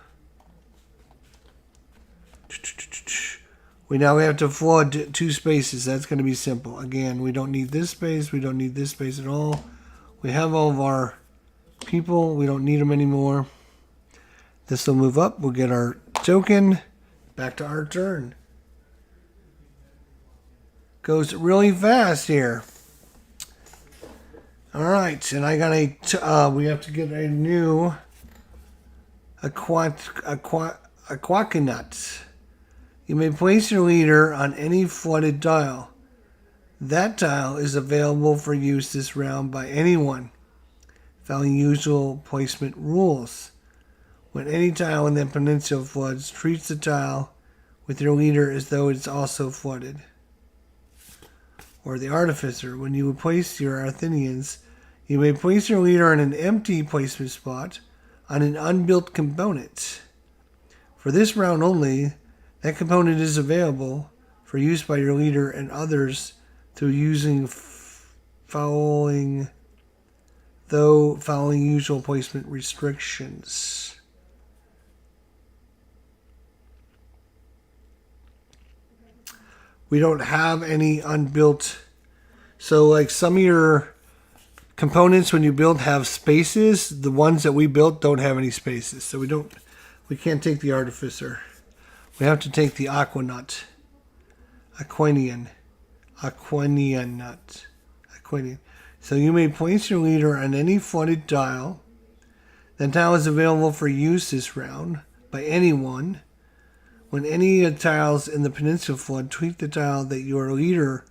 we now have to flood 2 spaces. That's going to be simple. Again, we don't need this space. We don't need this space at all. We have all of our people. We don't need them anymore. This will move up. We'll get our token. Back to our turn. Goes really fast here. All right, and I got we have to get a new aquacanut. You may place your leader on any flooded tile. That tile is available for use this round by anyone, following usual placement rules. When any tile in the peninsula floods, treats the tile with your leader as though it's also flooded. Or the artificer. When you place your Athenians, you may place your leader on an empty placement spot on an unbuilt component. For this round only, that component is available for use by your leader and others through using following usual placement restrictions. We don't have any unbuilt. So like some of your components when you build have spaces. The ones that we built don't have any spaces. So we can't take the artificer. We have to take the aqua nut. Aquanian nut. Aquanian. So you may place your leader on any flooded tile. The tile is available for use this round by anyone. When any tiles in the peninsula flood, tweak the tile that your leader...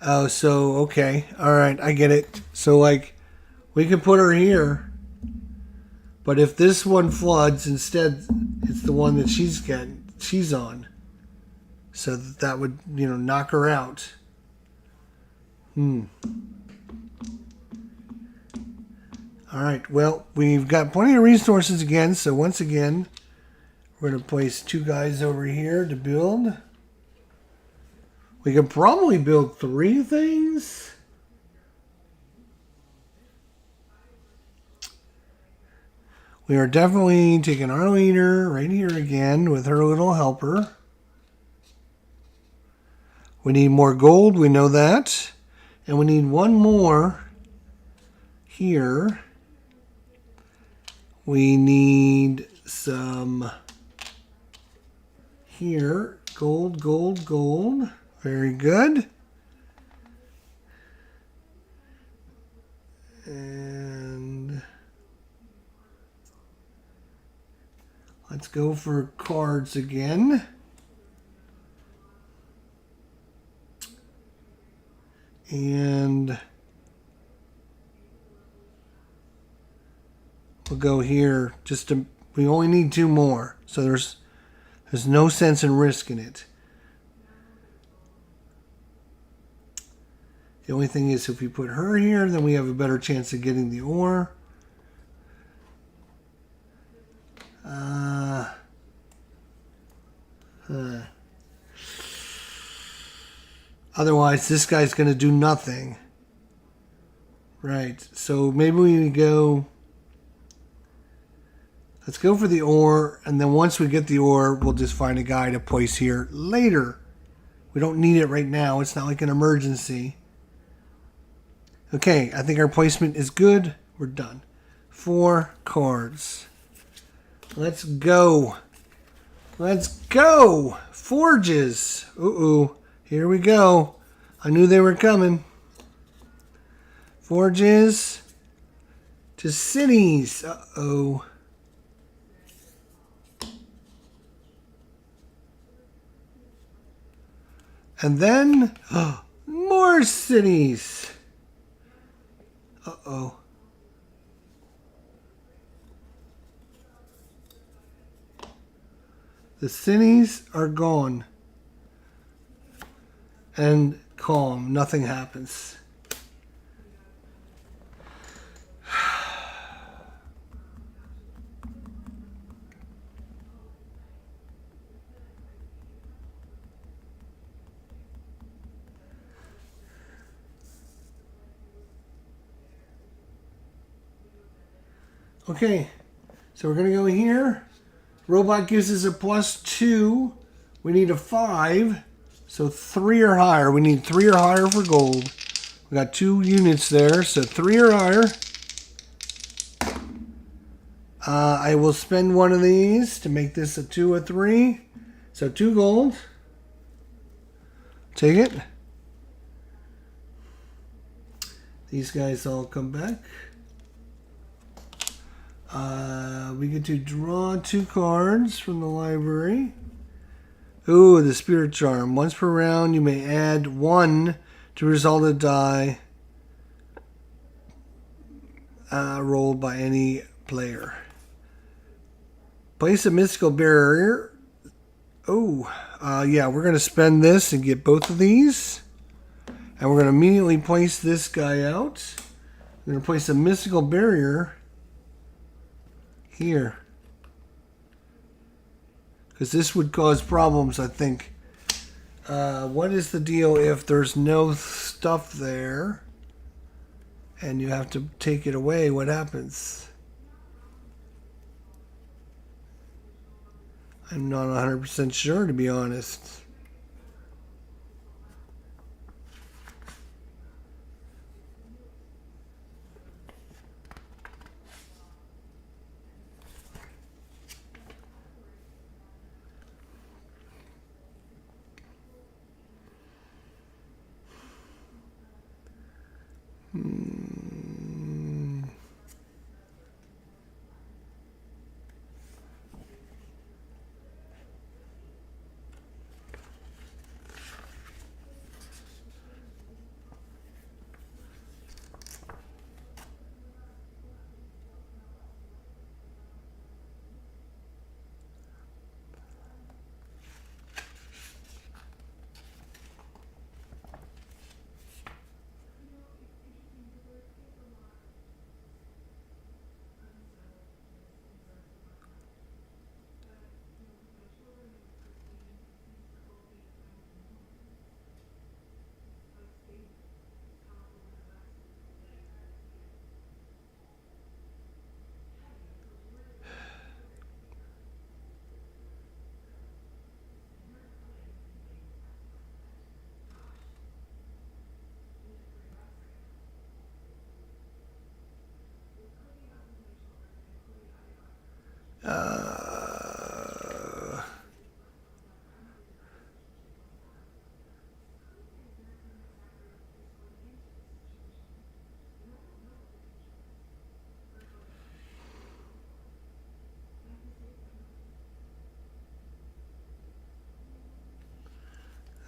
Oh, so, okay. Alright, I get it. So, like, we can put her here. But if this one floods, instead, it's the one that she's on. So that would, knock her out. Alright, well, we've got plenty of resources again. So once again, we're going to place 2 guys over here to build. We could probably build 3 things. We are definitely taking our leader right here again with her little helper. We need more gold, we know that. And we need one more here. We need some here. Gold, gold, gold. Very good. And let's go for cards again. And we'll go here we only need 2 more. So there's no sense in risking it. The only thing is if we put her here, then we have a better chance of getting the ore. Otherwise, this guy's going to do nothing. Right. So maybe we go... Let's go for the ore, and then once we get the ore, we'll just find a guy to place here later. We don't need it right now. It's not like an emergency. Okay, I think our placement is good. We're done. 4 cards. Let's go. Let's go. Forges. Uh-oh. Here we go. I knew they were coming. Forges to cities. Uh-oh. And then, more cities. Uh-oh. The cities are gone. And calm. Nothing happens. Okay, so we're going to go here. Robot gives us a +2. We need a 5. So 3 or higher. We need 3 or higher for gold. We got 2 units there, so 3 or higher. I will spend one of these to make this a 2 or 3. So 2 gold. Take it. These guys all come back. We get to draw 2 cards from the library. Ooh, the Spirit Charm. Once per round, you may add 1 to result of die rolled by any player. Place a mystical barrier. Oh, yeah, we're going to spend this and get both of these. And we're going to immediately place this guy out. We're going to place a mystical barrier here. Because this would cause problems, I think. What is the deal if there's no stuff there and you have to take it away? What happens? I'm not 100% sure, to be honest.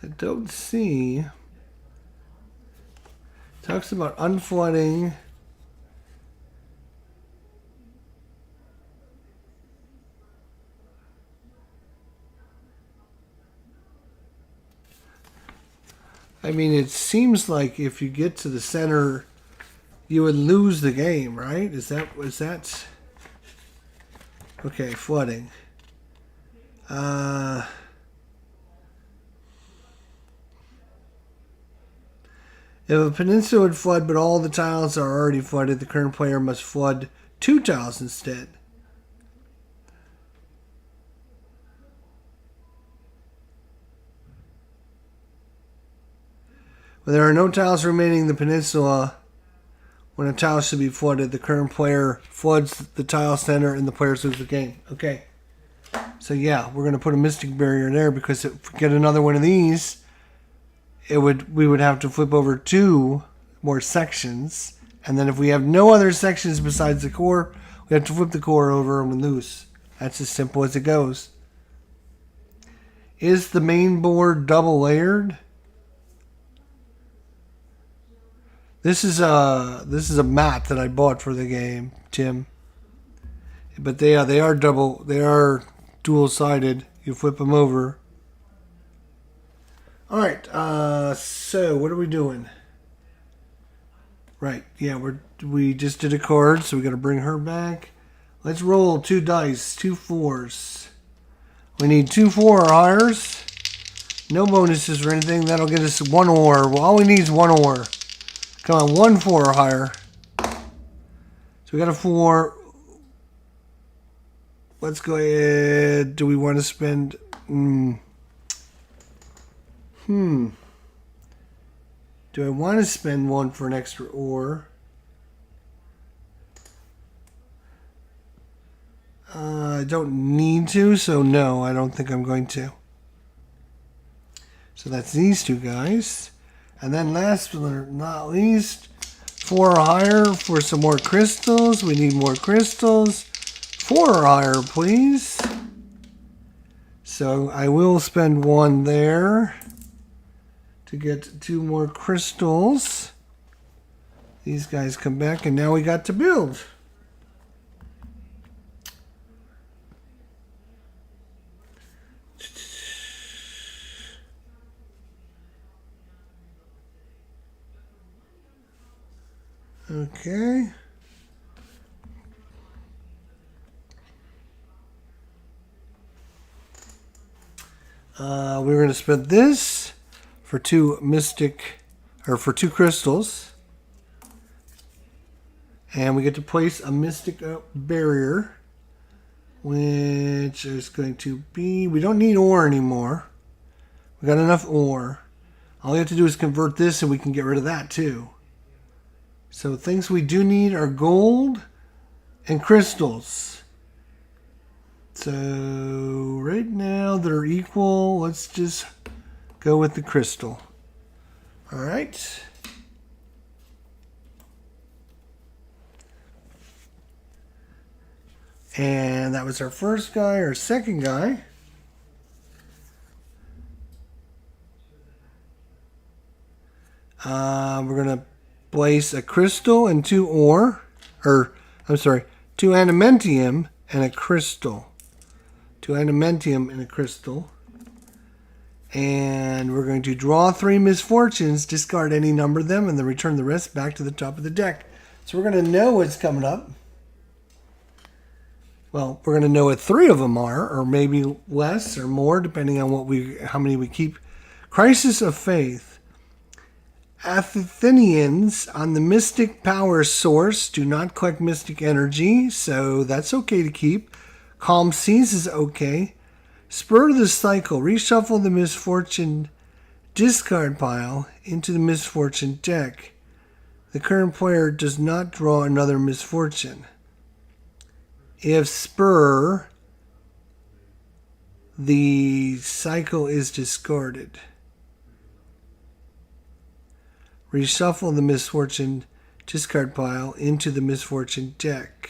I don't see. Talks about unflooding. I mean, it seems like if you get to the center, you would lose the game, right? Is that okay? Flooding. If a peninsula would flood, but all the tiles are already flooded, the current player must flood 2 tiles instead. When there are no tiles remaining in the peninsula, when a tile should be flooded, the current player floods the tile center and the players lose the game. Okay. So yeah, we're going to put a mystic barrier there because if we get another one of these, we would have to flip over 2 more sections, and then if we have no other sections besides the core, we have to flip the core over and we lose. That's as simple as it goes. Is the main board double layered? This is a mat that I bought for the game, Tim. But they are dual sided. You flip them over. All right, so what are we doing? Right, yeah, we just did a card, so we got to bring her back. Let's roll 2 dice, 2 4s. We need 2 4 or higher. No bonuses or anything. That'll get us 1 ore. Well, all we need is 1 ore. Come on, 1 4 or higher. So we got a 4. Let's go ahead. Do we want to spend? Do I want to spend 1 for an extra ore? I don't need to, so no, I don't think I'm going to. So that's these 2 guys. And then last but not least, 4 or higher for some more crystals. We need more crystals. 4 or higher, please. So I will spend 1 there to get 2 more crystals. These guys come back, and now we got to build. Okay. We're going to spend this for 2 for 2 crystals. And we get to place a mystic barrier, which is going to be, we don't need ore anymore. We got enough ore. All we have to do is convert this and we can get rid of that too. So things we do need are gold and crystals. So right now they're equal. Let's just go with the crystal. All right. And that was our first guy, our second guy. We're going to place a crystal and 2 ore. Or, I'm sorry, 2 adamantine and a crystal. 2 adamantine and a crystal. And we're going to draw 3 misfortunes, discard any number of them, and then return the rest back to the top of the deck. So we're going to know what's coming up. Well, we're going to know what 3 of them are, or maybe less or more, depending on how many we keep. Crisis of Faith. Athenians on the mystic power source do not collect mystic energy, so that's okay to keep. Calm Seas is okay. Spur the cycle. Reshuffle the misfortune discard pile into the misfortune deck. The current player does not draw another misfortune. If Spur, the cycle is discarded. Reshuffle the misfortune discard pile into the misfortune deck.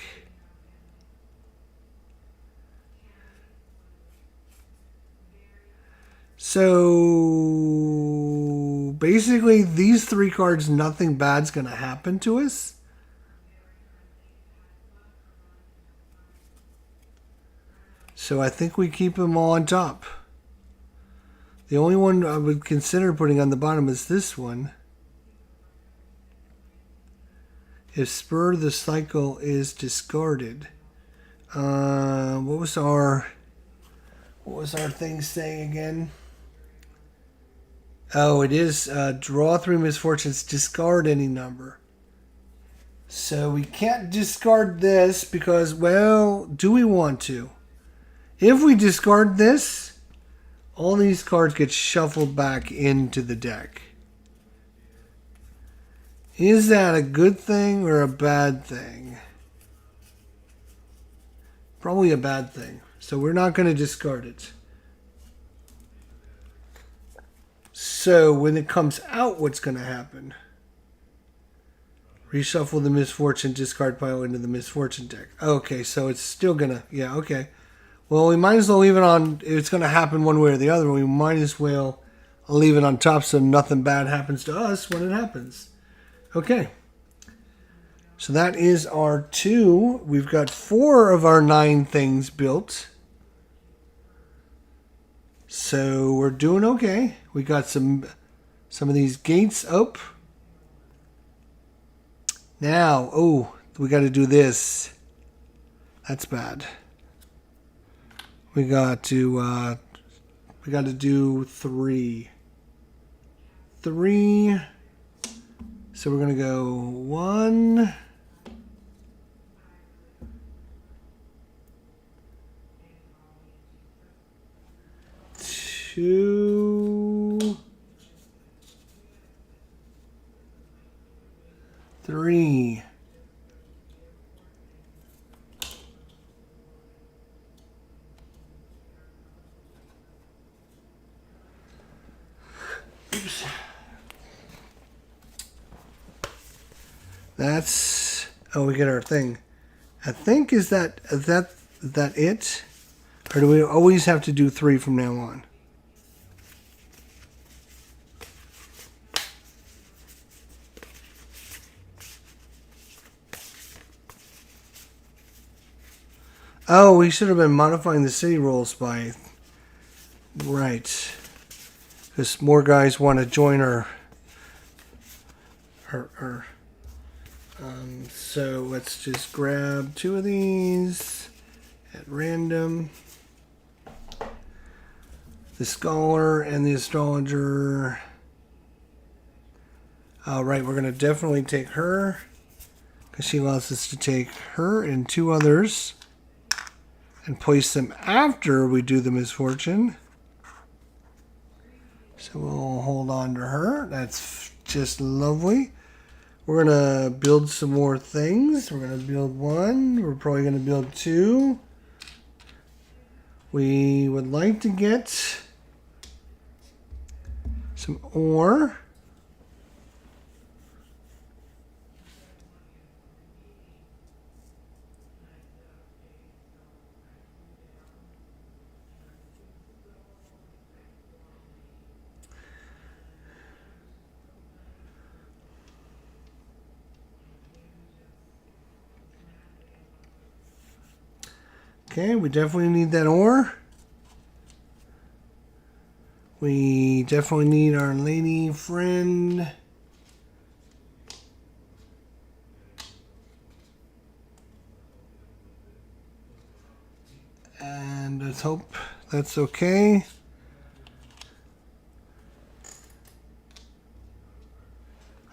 So basically, these 3 cards, nothing bad's going to happen to us. So I think we keep them all on top. The only one I would consider putting on the bottom is this one. If Spur the cycle is discarded. What was our thing saying again? Oh, it is draw 3 misfortunes, discard any number. So we can't discard this because, well, do we want to? If we discard this, all these cards get shuffled back into the deck. Is that a good thing or a bad thing? Probably a bad thing. So we're not going to discard it. So when it comes out, what's going to happen? Reshuffle the misfortune discard pile into the misfortune deck. Okay, so it's still going to... Yeah, okay. Well, we might as well leave it on... It's going to happen one way or the other. We might as well leave it on top so nothing bad happens to us when it happens. Okay. So that is our 2. We've got 4 of our 9 things built. So we're doing okay. We got some of these gates up. Now, oh, we got to do this. That's bad. We got to do 3. 3. So we're going to go 1. 2. 3. Oops. That's... Oh, we get our thing. I think, is that it? Or do we always have to do 3 from now on? Oh, we should have been modifying the city rules by... Right. Because more guys want to join our so let's just grab 2 of these at random. The scholar and the astrologer. All right, we're going to definitely take her because she allows us to take her and 2 others and place them after we do the misfortune. So we'll hold on to her. That's just lovely. We're going to build some more things. We're going to build 1. We're probably going to build 2. We would like to get some ore. Okay, we definitely need that ore. We definitely need our lady friend. And let's hope that's okay.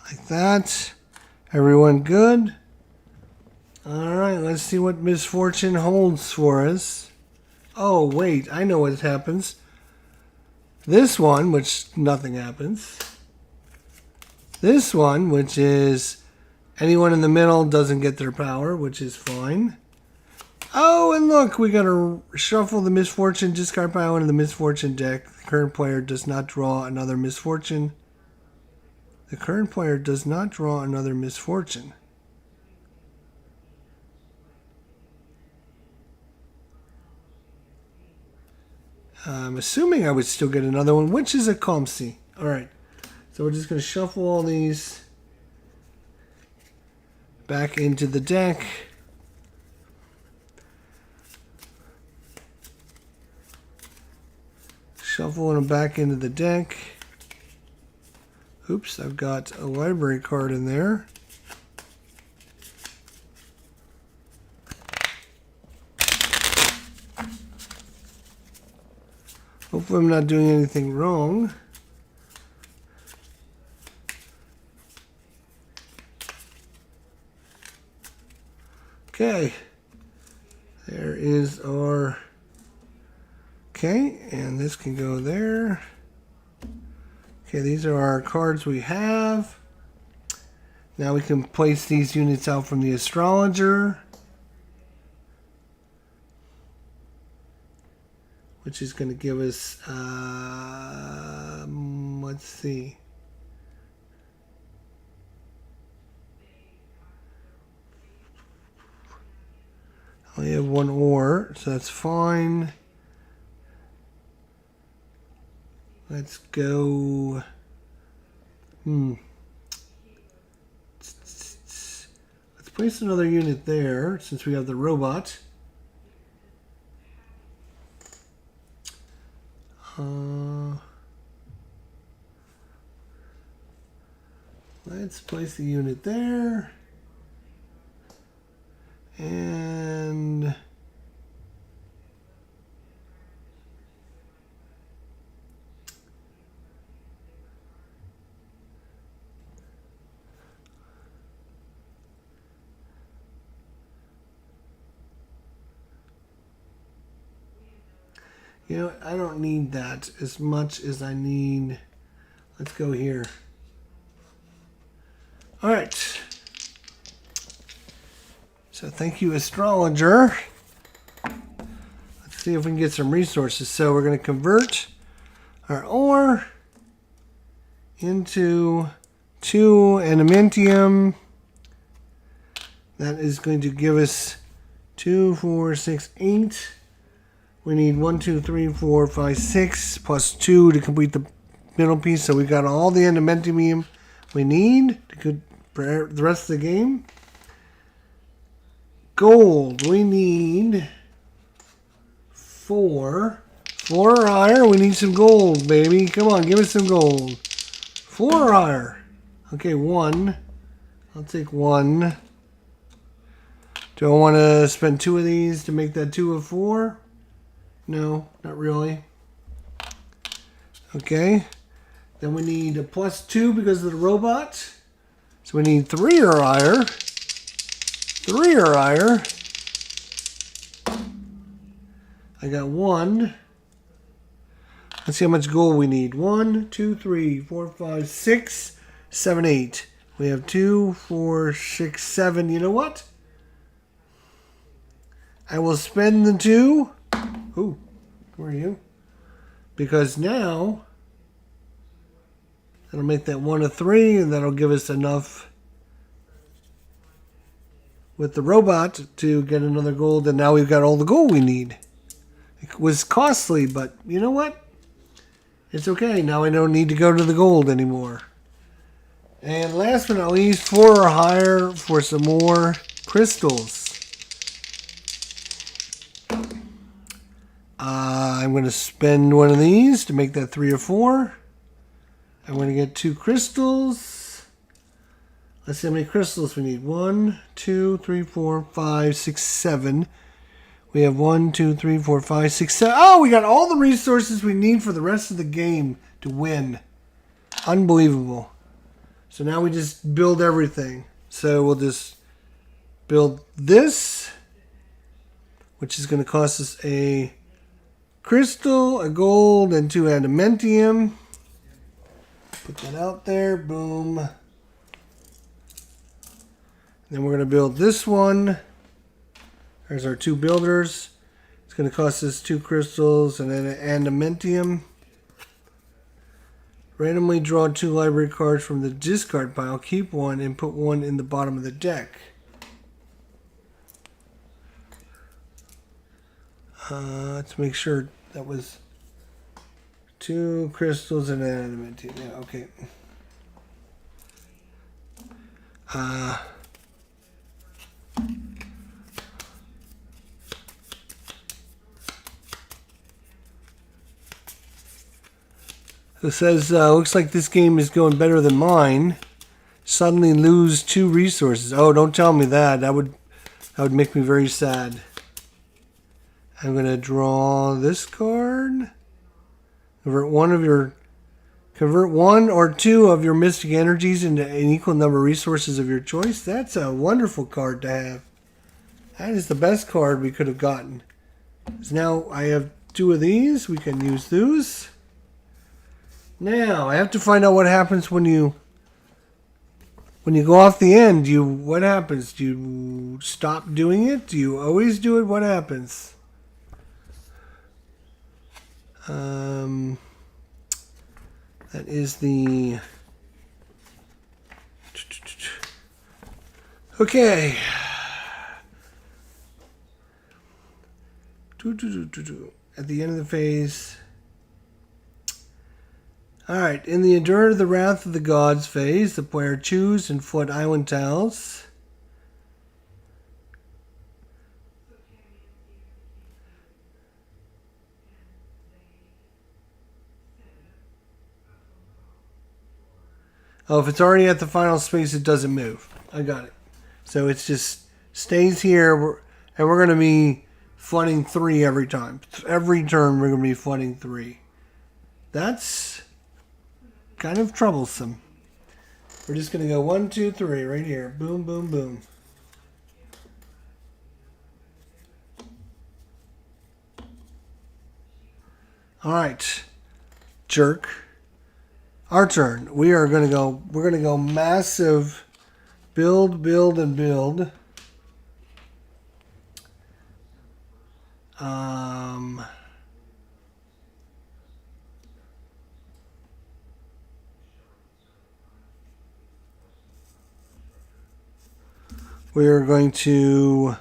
Like that. Everyone good? Alright, let's see what misfortune holds for us. Oh, wait, I know what happens. This one, which nothing happens. This one, which is anyone in the middle doesn't get their power, which is fine. Oh, and look, we gotta shuffle the misfortune, discard power into the misfortune deck. The current player does not draw another misfortune. The current player does not draw another misfortune. I'm assuming I would still get another one, which is a calm sea. Alright, so we're just going to shuffle all these back into the deck. Shuffling them back into the deck. Oops, I've got a library card in there. Hopefully I'm not doing anything wrong. Okay. There is our... Okay, and this can go there. Okay, these are our cards we have. Now we can place these units out from the astrologer, which is going to give us, let's see. I only have one ore, so that's fine. Let's go. Let's place another unit there since we have the robot. Let's place the unit there. And you know, I don't need that as much as I need. Let's go here. All right. So thank you, astrologer. Let's see if we can get some resources. So we're going to convert our ore into 2 adamantium. That is going to give us 2, 4, 6, 8. We need 1, 2, 3, 4, 5, 6 plus 2 to complete the middle piece. So we got all the adamantium we need to for the rest of the game. Gold, we need 4. 4 or higher. We need some gold, baby. Come on, give us some gold. 4 or higher. Okay, 1. I'll take 1. Do I want to spend 2 of these to make that 2 of 4? No, not really. Okay. Then we need a plus 2 because of the robot. So we need 3 or higher. 3 or higher. I got 1. Let's see how much gold we need. 1, 2, 3, 4, 5, 6, 7, 8. We have 2, 4, 6, 7. You know what? I will spend the 2. Ooh, where are you? Because now that'll make that 1 a 3, and that'll give us enough with the robot to get another gold, and now we've got all the gold we need. It was costly, but you know what? It's okay. Now I don't need to go to the gold anymore. And last but not least, 4 or higher for some more crystals. I'm going to spend one of these to make that 3 or 4. I'm going to get 2 crystals. Let's see how many crystals we need. 1, 2, 3, 4, 5, 6, 7. We have 1, 2, 3, 4, 5, 6, 7. Oh, we got all the resources we need for the rest of the game to win. Unbelievable. So now we just build everything. So we'll just build this, which is going to cost us a crystal, a gold, and 2 adamantium. Put that out there. Boom. Then we're going to build this one. There's our 2 builders. It's going to cost us 2 crystals and then an adamantium. Randomly draw 2 library cards from the discard pile. Keep 1 and put 1 in the bottom of the deck. Let's make sure that was 2 crystals and an adamantium. Yeah, okay. It says, looks like this game is going better than mine. Suddenly lose 2 resources. Oh, don't tell me that. That would make me very sad. I'm going to draw this card. Convert 1 or 2 of your mystic energies into an equal number of resources of your choice. That's a wonderful card to have. That is the best card we could have gotten. So now I have 2 of these. We can use those. Now, I have to find out what happens when you go off the end. What happens? Do you stop doing it? Do you always do it? What happens? That is the... Okay. At the end of the phase... Alright, in the Endure the Wrath of the Gods phase, the player choose and flood island tiles. Oh, if it's already at the final space, it doesn't move. I got it. So it just stays here, and we're going to be flooding 3 every time. Every turn, we're going to be flooding 3. That's kind of troublesome. We're just going to go 1, 2, 3 right here. Boom, boom, boom. All right, jerk. Our turn. We're going to go massive build, build, and build. We're going to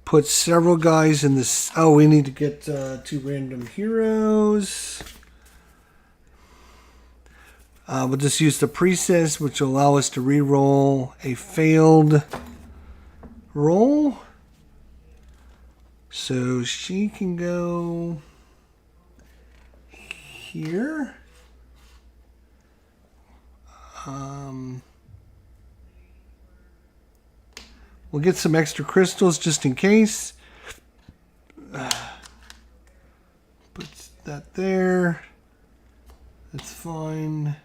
put several guys in this. Oh, we need to get 2 random heroes. We'll just use the priestess, which will allow us to re-roll a failed roll. So she can go here. We'll get some extra crystals just in case. Put that there. That's fine.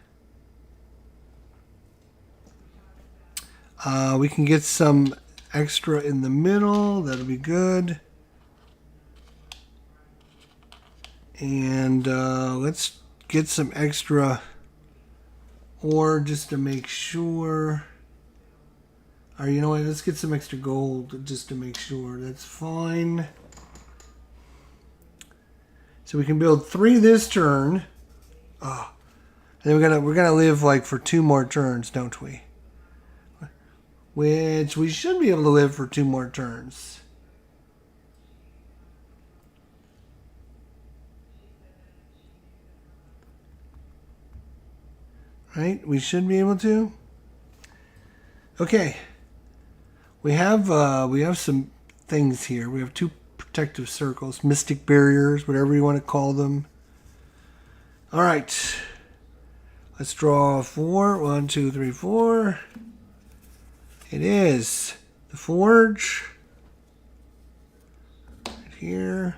We can get some extra in the middle. That'll be good. And let's get some extra ore just to make sure. Or you know what? Let's get some extra gold just to make sure. That's fine. So we can build 3 this turn. Oh. And then we're gonna live like for 2 more turns, don't we? Which we should be able to live for 2 more turns. Right? We should be able to. Okay. We have some things here. We have two protective circles, mystic barriers, whatever you want to call them. All right. Let's draw 4. 1, 2, 3, 4. It is the forge. Right here.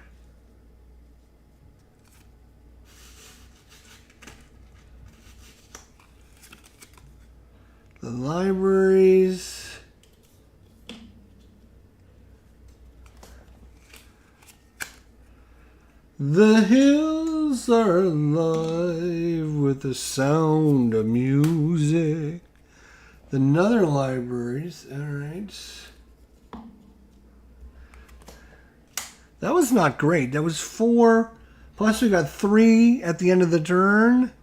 The libraries. The hills are alive with the sound of music. The nether libraries. All right. That was not great. That was 4. Plus we got 3 at the end of the turn.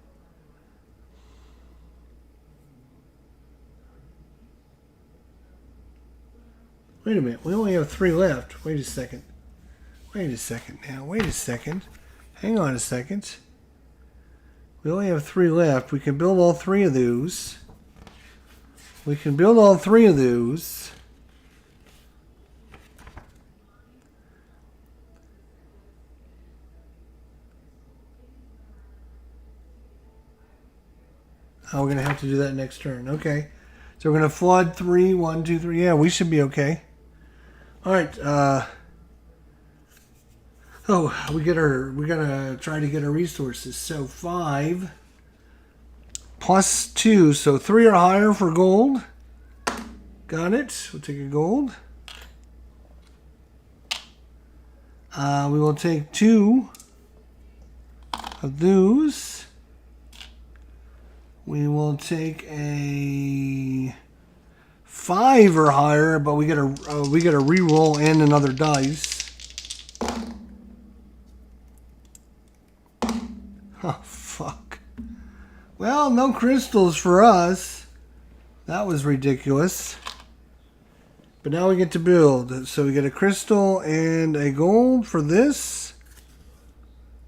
Wait a minute. We only have 3 left. Wait a second. Wait a second now. Wait a second. Hang on a second. We only have 3 left. We can build all 3 of those. We can build all 3 of those. Oh, we're going to have to do that next turn. Okay. So we're going to flood 3. 1, 2, 3. Yeah, we should be okay. All right. We're gonna try to get our resources. So 5 plus 2, so 3 or higher for gold. Got it. We'll take a gold. We will take 2 of those. We will take a 5 or higher, but we get a re-roll and another dice. Oh, fuck. Well, no crystals for us. That was ridiculous. But now we get to build. So we get a crystal and a gold for this.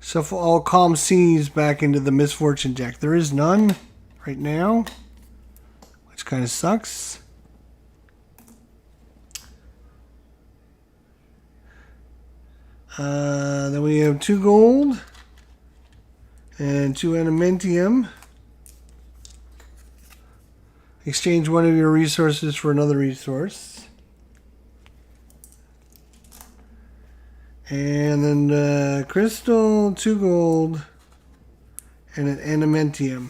Shuffle all calm seas back into the misfortune deck. There is none right now, which kind of sucks. Then we have 2 gold. And 2 adamantium. Exchange one of your resources for another resource. And then crystal, 2 gold, and an adamantium.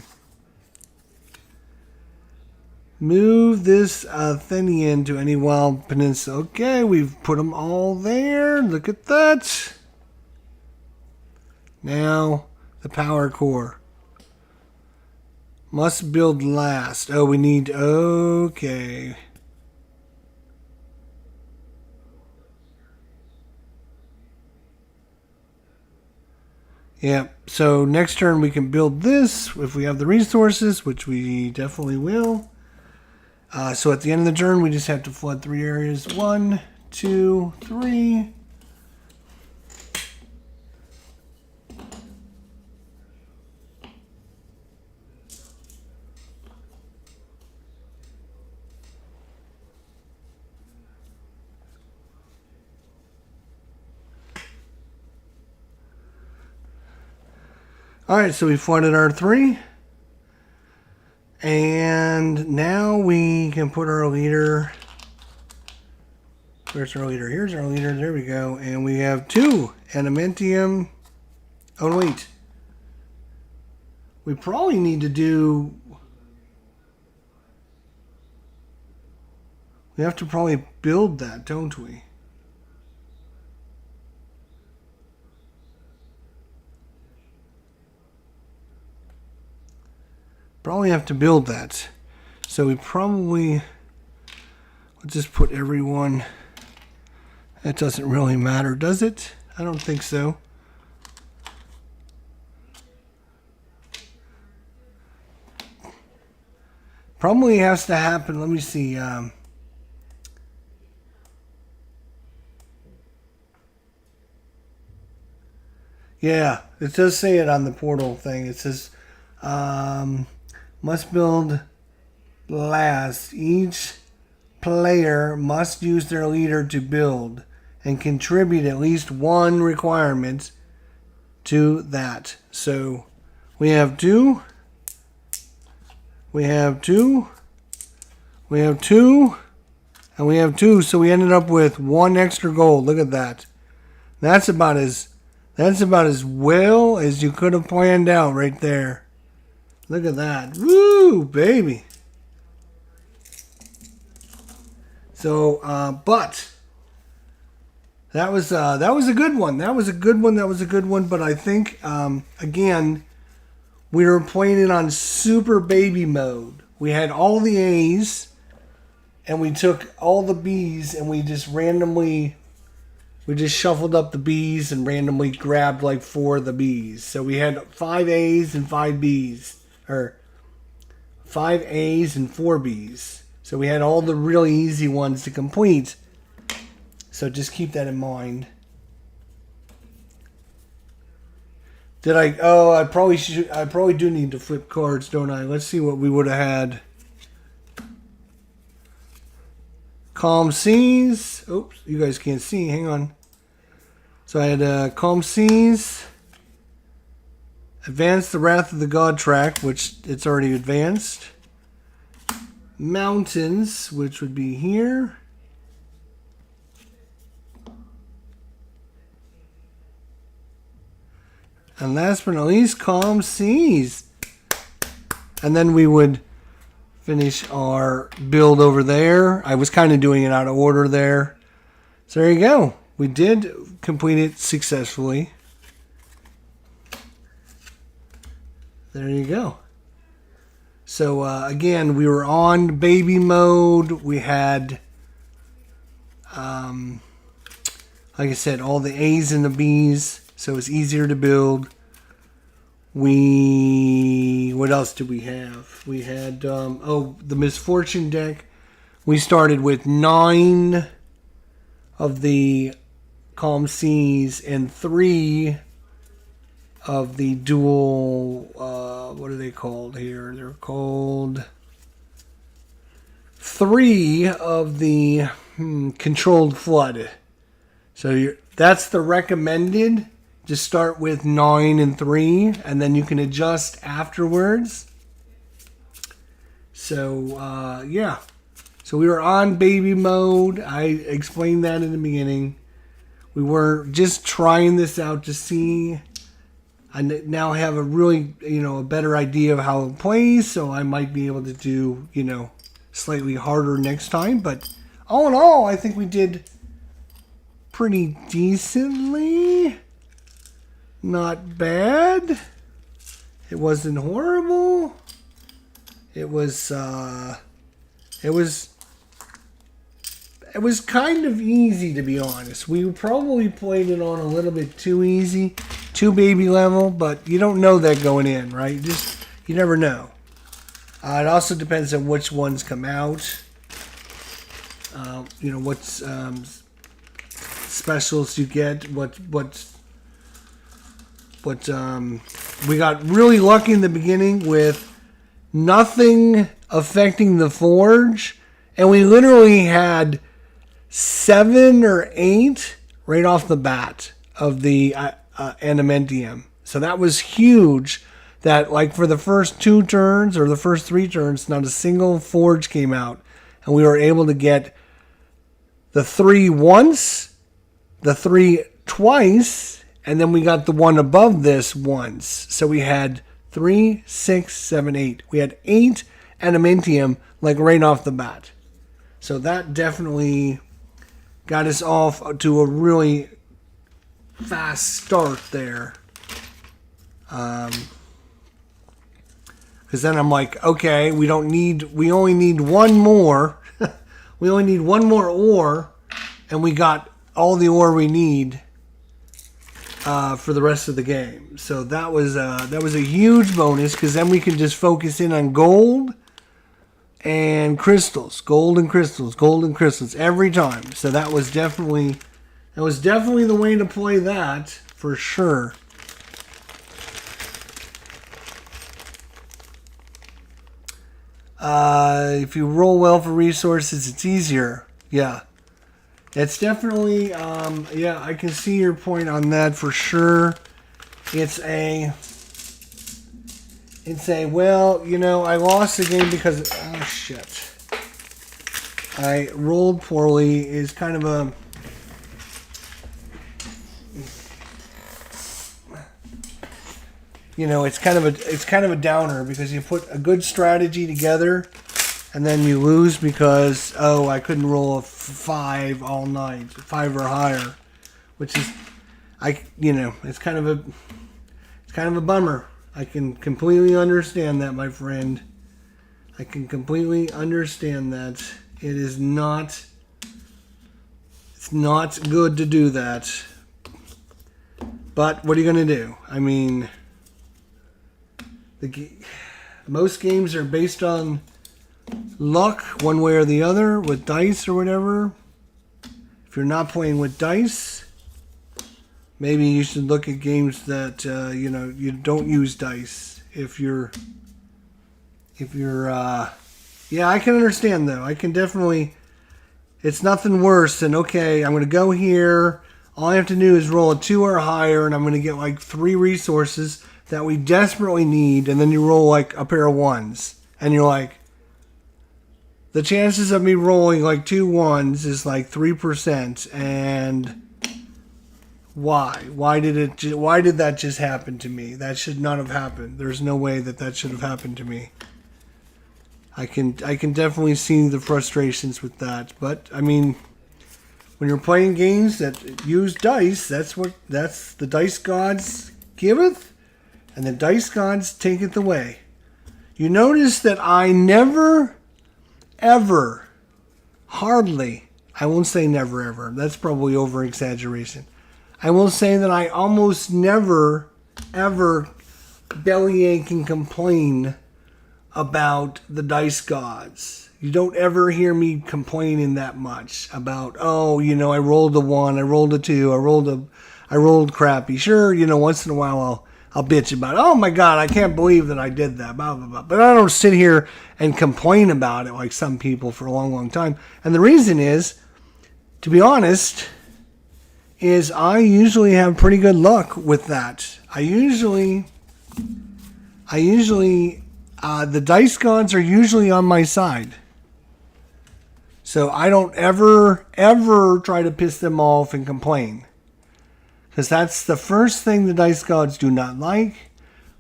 Move this Athenian to any wild peninsula. Okay, we've put them all there. Look at that. Now, the power core. Must build last. Oh, we need... Okay. Yeah, so next turn we can build this if we have the resources, which we definitely will. So at the end of the turn, we just have to flood 3 areas. 1, 2, 3... Alright, so we flooded our 3. And now we can put our leader... Where's our leader? Here's our leader. There we go. And we have 2 adamantium. Oh, wait. We probably need to do... We have to probably build that, don't we? Probably have to build that. So we probably... Let's just put everyone... That doesn't really matter, does it? I don't think so. Probably has to happen. Let me see. Yeah, it does say it on the portal thing. It says, must build last. Each player must use their leader to build and contribute at least one requirement to that. So we have 2. We have 2. We have 2. And we have 2. So we ended up with 1 extra gold. Look at that. That's about as well as you could have planned out right there. Look at that. Woo, baby. So, but that was a good one. That was a good one. But I think again, we were playing it on super baby mode. We had all the A's, and we took all the B's, and we just shuffled up the B's and randomly grabbed like 4 of the B's. So we had 5 A's and 5 B's, or 5 A's and 4 B's. So we had all the really easy ones to complete. So just keep that in mind. I probably do need to flip cards, don't I? Let's see what we would have had. Calm Seas. Oops, you guys can't see. Hang on. So I had Calm Seas. Advance the Wrath of the God track, which it's already advanced. Mountains, which would be here. And last but not least, Calm Seas. And then we would finish our build over there. I was kind of doing it out of order there. So there you go. We did complete it successfully. There you go. So again, we were on baby mode. We had, like I said, all the A's and the B's. So it's easier to build. What else did we have? We had, the Misfortune deck. We started with 9 of the Calm Seas and 3 of the dual, what are they called here? They're called 3 of the Controlled Flood. So that's the recommended. Just start with 9 and 3, and then you can adjust afterwards. So, yeah. So we were on baby mode. I explained that in the beginning. We were just trying this out to see. I now have a really, a better idea of how it plays, so I might be able to do, slightly harder next time. But all in all, I think we did pretty decently. Not bad. It wasn't horrible. It was kind of easy, to be honest. We probably played it on a little bit too easy, too baby level, but you don't know that going in, right? You never know. It also depends on which ones come out. What specials you get, we got really lucky in the beginning with nothing affecting the forge, and we literally had 7 or 8 right off the bat of the animentium. So that was huge. That like for the first 2 turns or the first 3 turns, not a single forge came out, and we were able to get the 3 once, the 3 twice. And then we got the one above this once. So we had 3, 6, 7, 8. We had 8 animentium like right off the bat. So that definitely got us off to a really fast start there. Because then I'm like, okay, we only need one more. We only need one more ore, and we got all the ore we need for the rest of the game. So that was a huge bonus, because then we can just focus in on gold and crystals, gold and crystals every time. So that was definitely the way to play that for sure. If you roll well for resources, it's easier. Yeah. It's definitely, yeah, I can see your point on that for sure. It's a, well, you know, I lost the game because, oh shit. I rolled poorly is kind of a, you know, it's kind of a downer because you put a good strategy together and then you lose because, oh, I couldn't roll a 5 all night, 5 or higher, which is, you know, it's kind of a bummer. I can completely understand that, my friend. I can completely understand that. It is not, it's not good to do that. But what are you going to do? I mean, most games are based on luck one way or the other with dice or whatever. If you're not playing with dice, maybe you should look at games that you know, you don't use dice. If you're yeah, I can understand though. I can definitely, it's nothing worse than, okay, I'm going to go here. All I have to do is roll a 2 or higher and I'm going to get like 3 resources that we desperately need, and then you roll like a pair of 1s and you're like, the chances of me rolling like 2 1s is like 3%, and why did that just happen to me? That should not have happened. There's no way that should have happened to me. I can definitely see the frustrations with that, but I mean, when you're playing games that use dice, that's the dice gods giveth, and the dice gods taketh away. You notice that I never, ever, hardly, I won't say never ever, that's probably over exaggeration. I will say that I almost never, ever bellyache and complain about the dice gods. You don't ever hear me complaining that much about, oh, you know, I rolled a 1, I rolled a 2, I rolled crappy. Sure, you know, once in a while I'll bitch about, oh my God, I can't believe that I did that, blah, blah, blah. But I don't sit here and complain about it like some people for a long, long time. And the reason is, to be honest, is I usually have pretty good luck with that. I usually the dice gods are usually on my side. So I don't ever try to piss them off and complain. Because that's the first thing the dice gods do not like.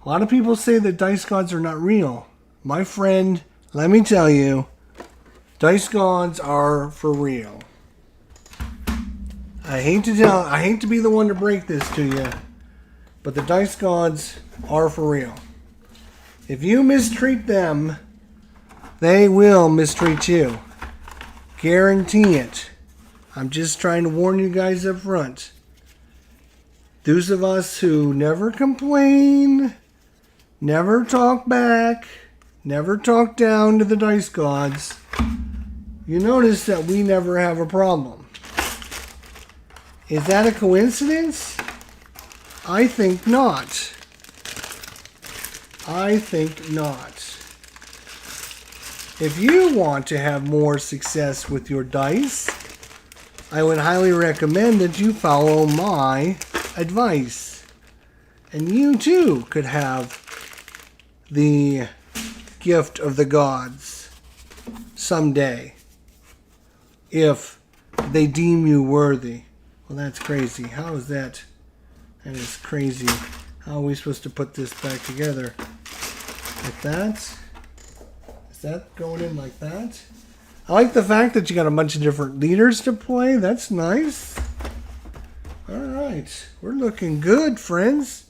A lot of people say that dice gods are not real. My friend, let me tell you, dice gods are for real. I hate to be the one to break this to you, but the dice gods are for real. If you mistreat them, they will mistreat you. Guarantee it. I'm just trying to warn you guys up front. Those of us who never complain, never talk back, never talk down to the dice gods, you notice that we never have a problem. Is that a coincidence? I think not. I think not. If you want to have more success with your dice, I would highly recommend that you follow my advice. And you too could have the gift of the gods someday, if they deem you worthy. Well, that's crazy. How is that? That is crazy. How are we supposed to put this back together? Like that? Is that going in like that? I like the fact that you got a bunch of different leaders to play. That's nice. All right. We're looking good, friends.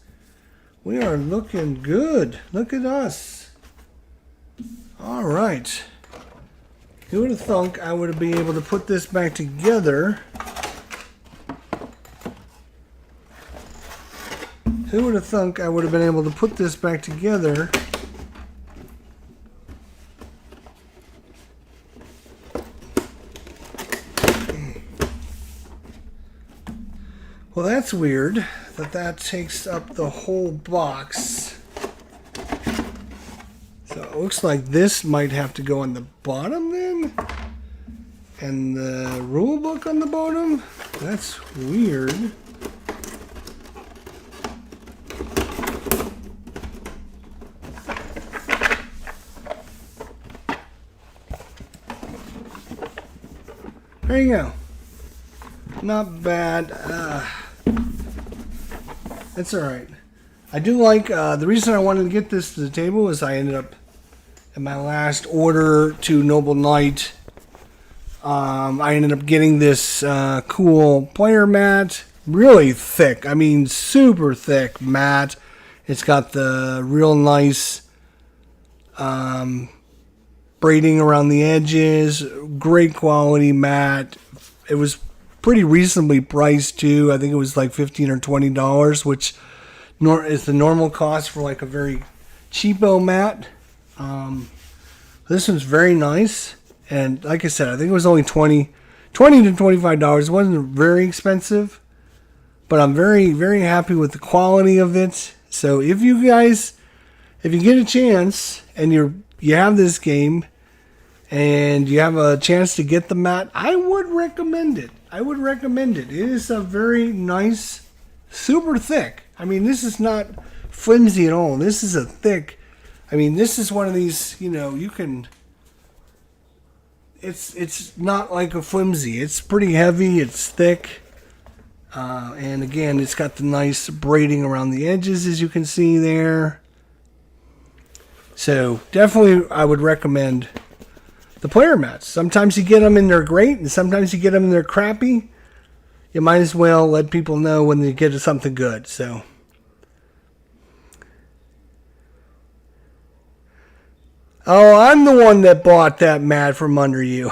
We are looking good. Look at us. All right. Who would have thunk I would have been able to put this back together? Who would have thunk I would have been able to put this back together Well, that's weird that takes up the whole box. So it looks like this might have to go on the bottom then. And the rule book on the bottom? That's weird. There you go. Not bad. That's alright. I do like, the reason I wanted to get this to the table is I ended up, in my last order to Noble Knight, I ended up getting this cool player mat. Really thick. I mean, super thick mat. It's got the real nice braiding around the edges. Great quality mat. It was pretty reasonably priced too. I think it was like $15 or $20, which is the normal cost for like a very cheapo mat. This one's very nice, and like I said, I think it was only $20 to $25. It wasn't very expensive, but I'm very, very happy with the quality of it. So if you guys, if you get a chance and you have this game and you have a chance to get the mat, I would recommend it. I would recommend it. It is a very nice, super thick. I mean, this is not flimsy at all. This is a thick. I mean, this is one of these, you know, you can. It's not like a flimsy. It's pretty heavy. It's thick. And again, it's got the nice braiding around the edges, as you can see there. So definitely I would recommend the player mats. Sometimes you get them and they're great, and sometimes you get them and they're crappy. You might as well let people know when you get something good. So, oh, I'm the one that bought that mat from under you.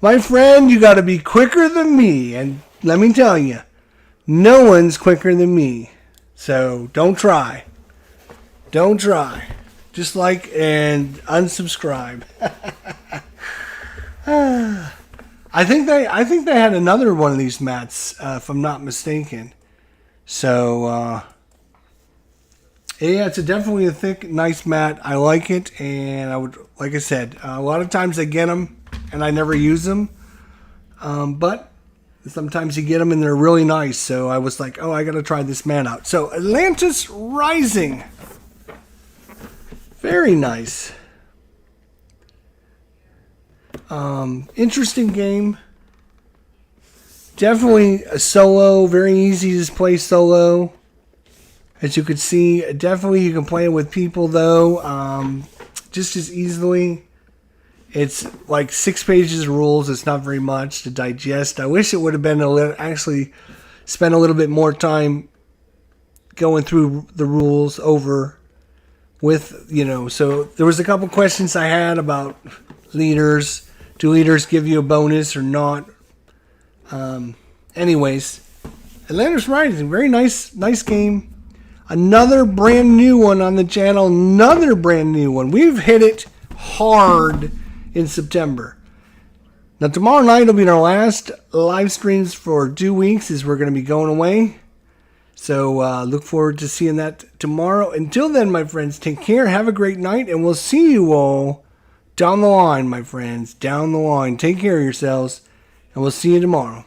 My friend, you got to be quicker than me. And let me tell you, no one's quicker than me. So don't try. Don't try. Just like and unsubscribe. I think they had another one of these mats, if I'm not mistaken. So yeah, it's definitely a thick, nice mat. I like it, and I would, like I said, a lot of times I get them and I never use them, but sometimes you get them and they're really nice. So I was like, oh, I got to try this mat out. So Atlantis Rising, very nice. Interesting game. Definitely a solo, very easy to play solo. As you can see, definitely you can play it with people though, just as easily. It's like 6 pages of rules. It's not very much to digest. I wish it would have been actually spent a little bit more time going through the rules over with, you know. So there was a couple questions I had about leaders. Do leaders give you a bonus or not? Anyways, Atlantis Rising, very nice game. Another brand new one on the channel. Another brand new one. We've hit it hard in September. Now tomorrow night will be our last live streams for 2 weeks, as we're going to be going away. So look forward to seeing that tomorrow. Until then, my friends, take care. Have a great night, and we'll see you all down the line, my friends. Down the line. Take care of yourselves, and we'll see you tomorrow.